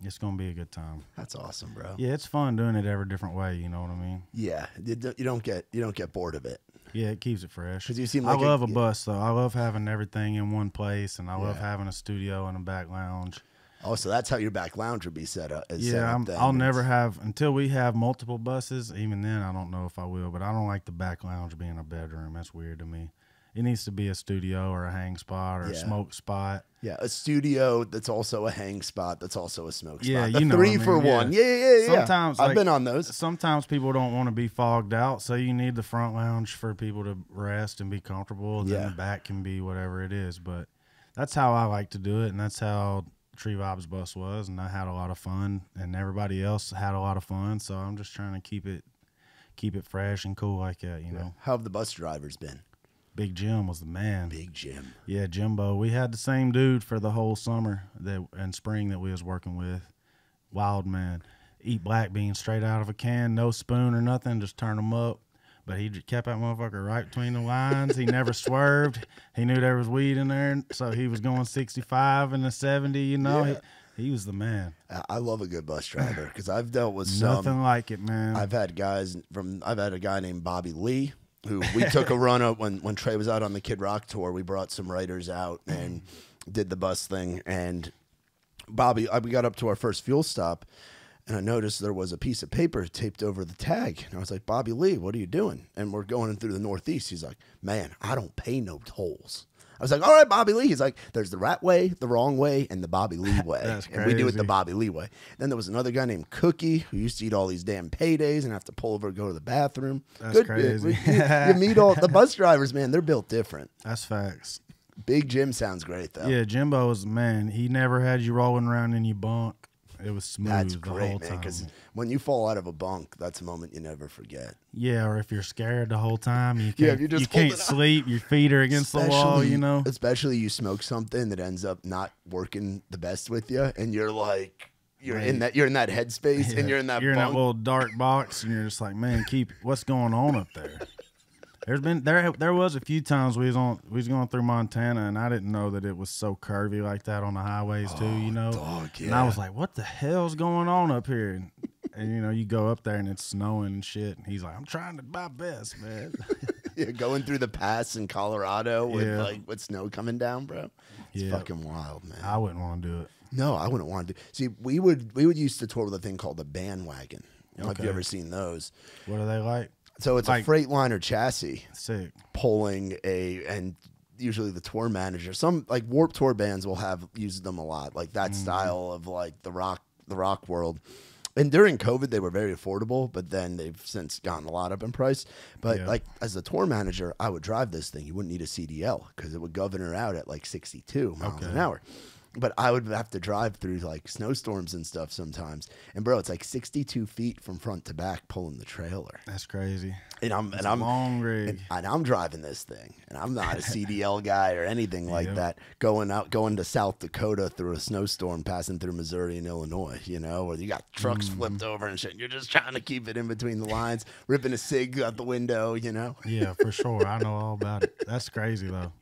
it's going to be a good time. That's awesome, bro. Yeah, it's fun doing it every different way, you know what I mean? Yeah. You don't get bored of it. Yeah, it keeps it fresh. 'Cause you seem like I love a bus, though. I love having everything in one place, and I love Yeah. having a studio and a back lounge. Oh, so that's how your back lounge would be set up. I'll never have, until we have multiple buses. Even then, I don't know if I will, but I don't like the back lounge being a bedroom. That's weird to me. It needs to be a studio or a hang spot or a smoke spot. Yeah, a studio that's also a hang spot, that's also a smoke spot. Yeah, The you know three what I for mean, yeah. one. Yeah. Sometimes I've like, been on those. Sometimes people don't want to be fogged out, so you need the front lounge for people to rest and be comfortable. And then the back can be whatever it is. But that's how I like to do it, and that's how Tree Vibes Bus was, and I had a lot of fun, and everybody else had a lot of fun. So I'm just trying to keep it fresh and cool like that, you know. How have the bus drivers been? Big Jim was the man. Big Jim. Yeah, Jimbo. We had the same dude for the whole summer and spring that we was working with. Wild man. Eat black beans straight out of a can, no spoon or nothing, just turn them up. But he kept that motherfucker right between the lines. He never swerved. He knew there was weed in there, so he was going 65 and a 70, you know. Yeah. He was the man. I love a good bus driver because I've dealt with Nothing like it, man. I've had a guy named Bobby Lee, who we took a run up when Trey was out on the Kid Rock tour. We brought some writers out and did the bus thing. And Bobby, we got up to our first fuel stop, and I noticed there was a piece of paper taped over the tag. And I was like, Bobby Lee, what are you doing? And we're going through the Northeast. He's like, man, I don't pay no tolls. I was like, all right, Bobby Lee. He's like, there's the right way, the wrong way, and the Bobby Lee way. That's and we do it crazy. the Bobby Lee way. Then there was another guy named Cookie who used to eat all these damn paydays and have to pull over and go to the bathroom. That's crazy. You meet all the bus drivers, man. They're built different. That's facts. Big Jim sounds great, though. Yeah, Jimbo was the man. He never had you rolling around in your bunk. It was smooth That's the great, whole man, time. because when you fall out of a bunk, that's a moment you never forget. Yeah, or if you're scared the whole time, you Yeah, can't, if you just you hold can't it up. sleep. Your feet are against the wall, you know. Especially you smoke something that ends up not working the best with you, and you're like, you're in that headspace, and you're in that You're in bunk. that little dark box, and you're just like, man, what's going on up there? There was a few times we was going through Montana, and I didn't know that it was so curvy like that on the highways too, you know. Dog, And I was like, what the hell's going on up here? And you know, you go up there and it's snowing and shit. And he's like, I'm trying to my best, man. Yeah, going through the pass in Colorado with snow coming down, bro. It's Yeah. fucking wild, man. I wouldn't want to do it. No, I wouldn't want to. See, we would used to tour with a thing called a bandwagon. Have you ever seen those? What are they like? So it's a Freightliner chassis Sick. pulling and usually the tour manager. Some like Warped Tour bands will have used them a lot, like that style of like the rock world. And during COVID, they were very affordable, but then they've since gotten a lot up in price. But like as a tour manager, I would drive this thing. You wouldn't need a CDL because it would governor out at like 62 miles an hour. But I would have to drive through like snowstorms and stuff sometimes. And bro, it's like 62 feet from front to back pulling the trailer. That's crazy. And I'm long rig. and I'm driving this thing, and I'm not a CDL guy or anything like that. Going to South Dakota through a snowstorm, passing through Missouri and Illinois, you know, where you got trucks flipped over and shit. And you're just trying to keep it in between the lines, ripping a cig out the window, you know. Yeah, for sure. I know all about it. That's crazy though.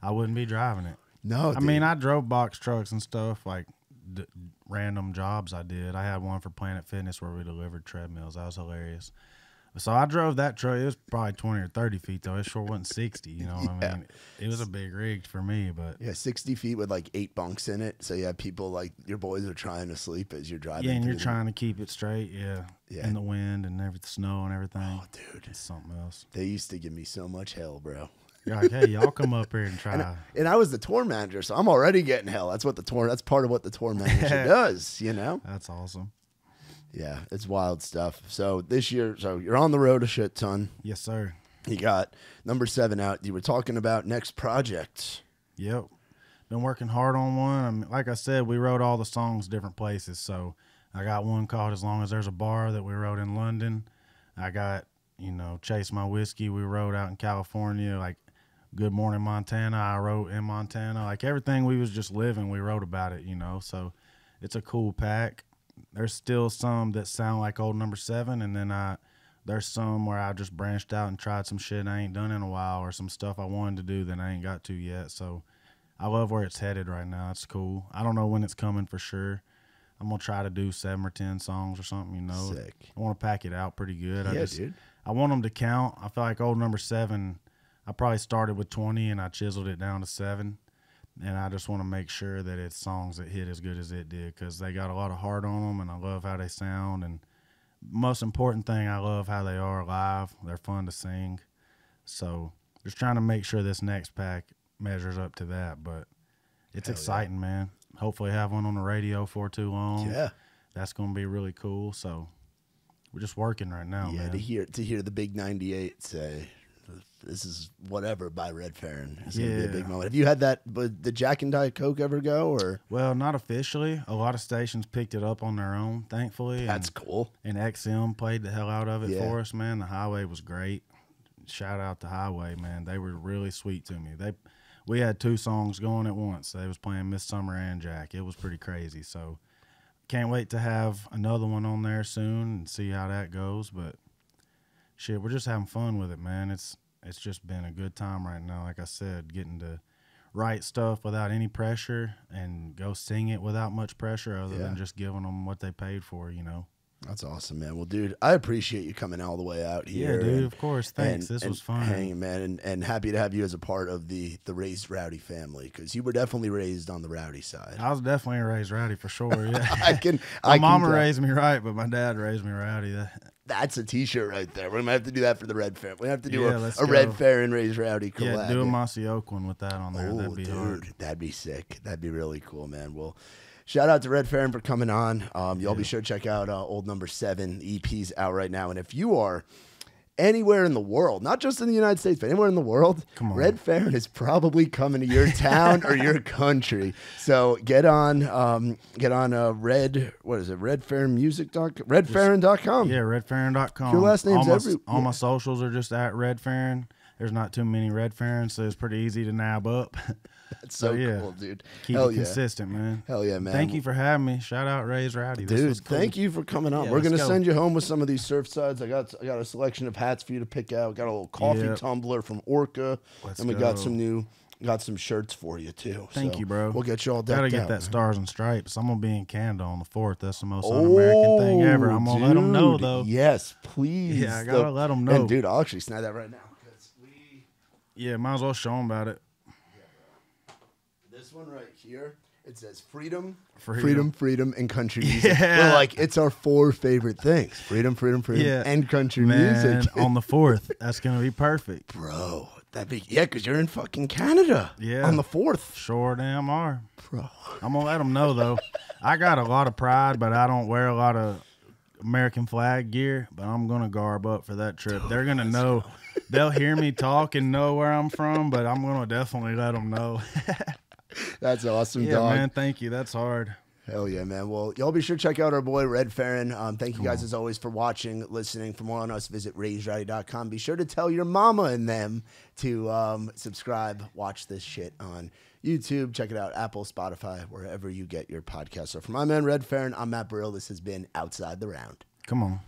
I wouldn't be driving it. No, I mean, I drove box trucks and stuff, like random jobs I did. I had one for Planet Fitness where we delivered treadmills. That was hilarious. So I drove that truck. It was probably 20 or 30 feet, though. It sure wasn't 60, you know what I mean? It was a big rig for me, but... Yeah, 60 feet with like 8 bunks in it. So you have people like, your boys are trying to sleep as you're driving. Yeah, and you're trying to keep it straight, Yeah. in the wind and the snow and everything. Oh, dude. It's something else. They used to give me so much hell, bro. You're like, hey, y'all come up here and try. And I was the tour manager, so I'm already getting hell. That's part of what the tour manager does, you know? That's awesome. Yeah, it's wild stuff. So this year, you're on the road a shit ton. Yes, sir. You got number 7 out. You were talking about next project. Yep. Been working hard on one. I mean, like I said, we wrote all the songs different places. So I got one called As Long as There's a Bar that we wrote in London. I got, Chase My Whiskey we wrote out in California. Like Good Morning Montana, I wrote in Montana. Like everything we was just living, we wrote about it, you know. So it's a cool pack. There's still some that sound like old Number 7, and then there's some where I just branched out and tried some shit I ain't done in a while, or some stuff I wanted to do that I ain't got to yet. So I love where it's headed right now. It's cool. I don't know when it's coming for sure. I'm going to try to do 7 or 10 songs or something, you know. Sick. I want to pack it out pretty good. Yeah, dude. I want them to count. I feel like old Number 7, I probably started with 20 and I chiseled it down to 7. And I just want to make sure that it's songs that hit as good as it did, because they got a lot of heart on them, and I love how they sound. And most important thing, I love how they are live. They're fun to sing. So just trying to make sure this next pack measures up to that. But it's exciting, man. Hopefully have one on the radio for too long. Yeah. That's going to be really cool. So we're just working right now, man. To hear the big 98 say, "This is whatever" by Redferrin. It's gonna be a big moment. Have you had that? But did Jack and Diet Coke ever go? Or well, not officially. A lot of stations picked it up on their own, thankfully. That's cool. And XM played the hell out of it for us, man. The Highway was great. Shout out to Highway, man. They were really sweet to me. We had 2 songs going at once. They was playing Miss Summer and Jack. It was pretty crazy. So can't wait to have another one on there soon and see how that goes. But shit, we're just having fun with it, man. It's just been a good time right now. Like I said, getting to write stuff without any pressure and go sing it without much pressure other than just giving them what they paid for, you know. That's awesome, man. Well, dude, I appreciate you coming all the way out here. Yeah, dude, of course. Thanks. This was fun. Hanging, man, and happy to have you as a part of the Raised Rowdy family, because you were definitely raised on the rowdy side. I was definitely raised rowdy for sure, yeah. My mama raised me right, but my dad raised me rowdy. That's a T-shirt right there. We're gonna have to do that for the Redferrin. We have to do a let's Redferrin Raised Rowdy collab. Yeah, do a Mossy Oak one with that on there. That'd be dude, hard. That'd be sick. That'd be really cool, man. Well, shout out to Redferrin for coming on. Y'all be sure to check out old Number 7. The EP's out right now. And if you are anywhere in the world, not just in the United States, but anywhere in the world, Redferrin is probably coming to your town or your country. So get on Redferrin.com. Yeah, Redferrin.com. Your last name's all my socials are just at Redferrin. There's not too many Redferrins, so it's pretty easy to nab up. That's so cool, dude. Keep it consistent, man. Hell yeah, man. Thank you for having me. Shout out Raised Rowdy. Dude, cool. Thank you for coming on. We're going to send you home with some of these surf sides. I got a selection of hats for you to pick out. Got a little coffee tumbler from Orca. And we got some shirts for you too. Thank you, bro. We'll get you all decked out. Gotta get that Stars and Stripes. I'm gonna be in Canada on the 4th. That's the most un-American thing ever. I'm gonna let them know, though. Yes, please. Yeah, I gotta let them know. And dude, I'll actually snag that right now. Yeah, might as well show them about it. This one right here, it says freedom, freedom, and country music. We're like, it's our 4 favorite things: freedom, and country music. On the 4th, that's gonna be perfect, bro. That'd be because you're in fucking Canada. Yeah, on the 4th. Sure, damn are, bro. I'm gonna let them know though. I got a lot of pride, but I don't wear a lot of American flag gear. But I'm gonna garb up for that trip. They're gonna know. They'll hear me talk and know where I'm from, but I'm gonna definitely let them know. That's awesome, yeah, dog. Man, thank you. That's hard. Hell yeah, man. Well, y'all be sure to check out our boy Redferrin. Thank you guys as always for watching, listening. For more on us, visit raisedrowdy.com. Be sure to tell your mama and them to subscribe, watch this shit on YouTube. Check it out, Apple, Spotify, wherever you get your podcasts. So for my man Redferrin, I'm Matt Burrill. This has been Outside the Round. Come on.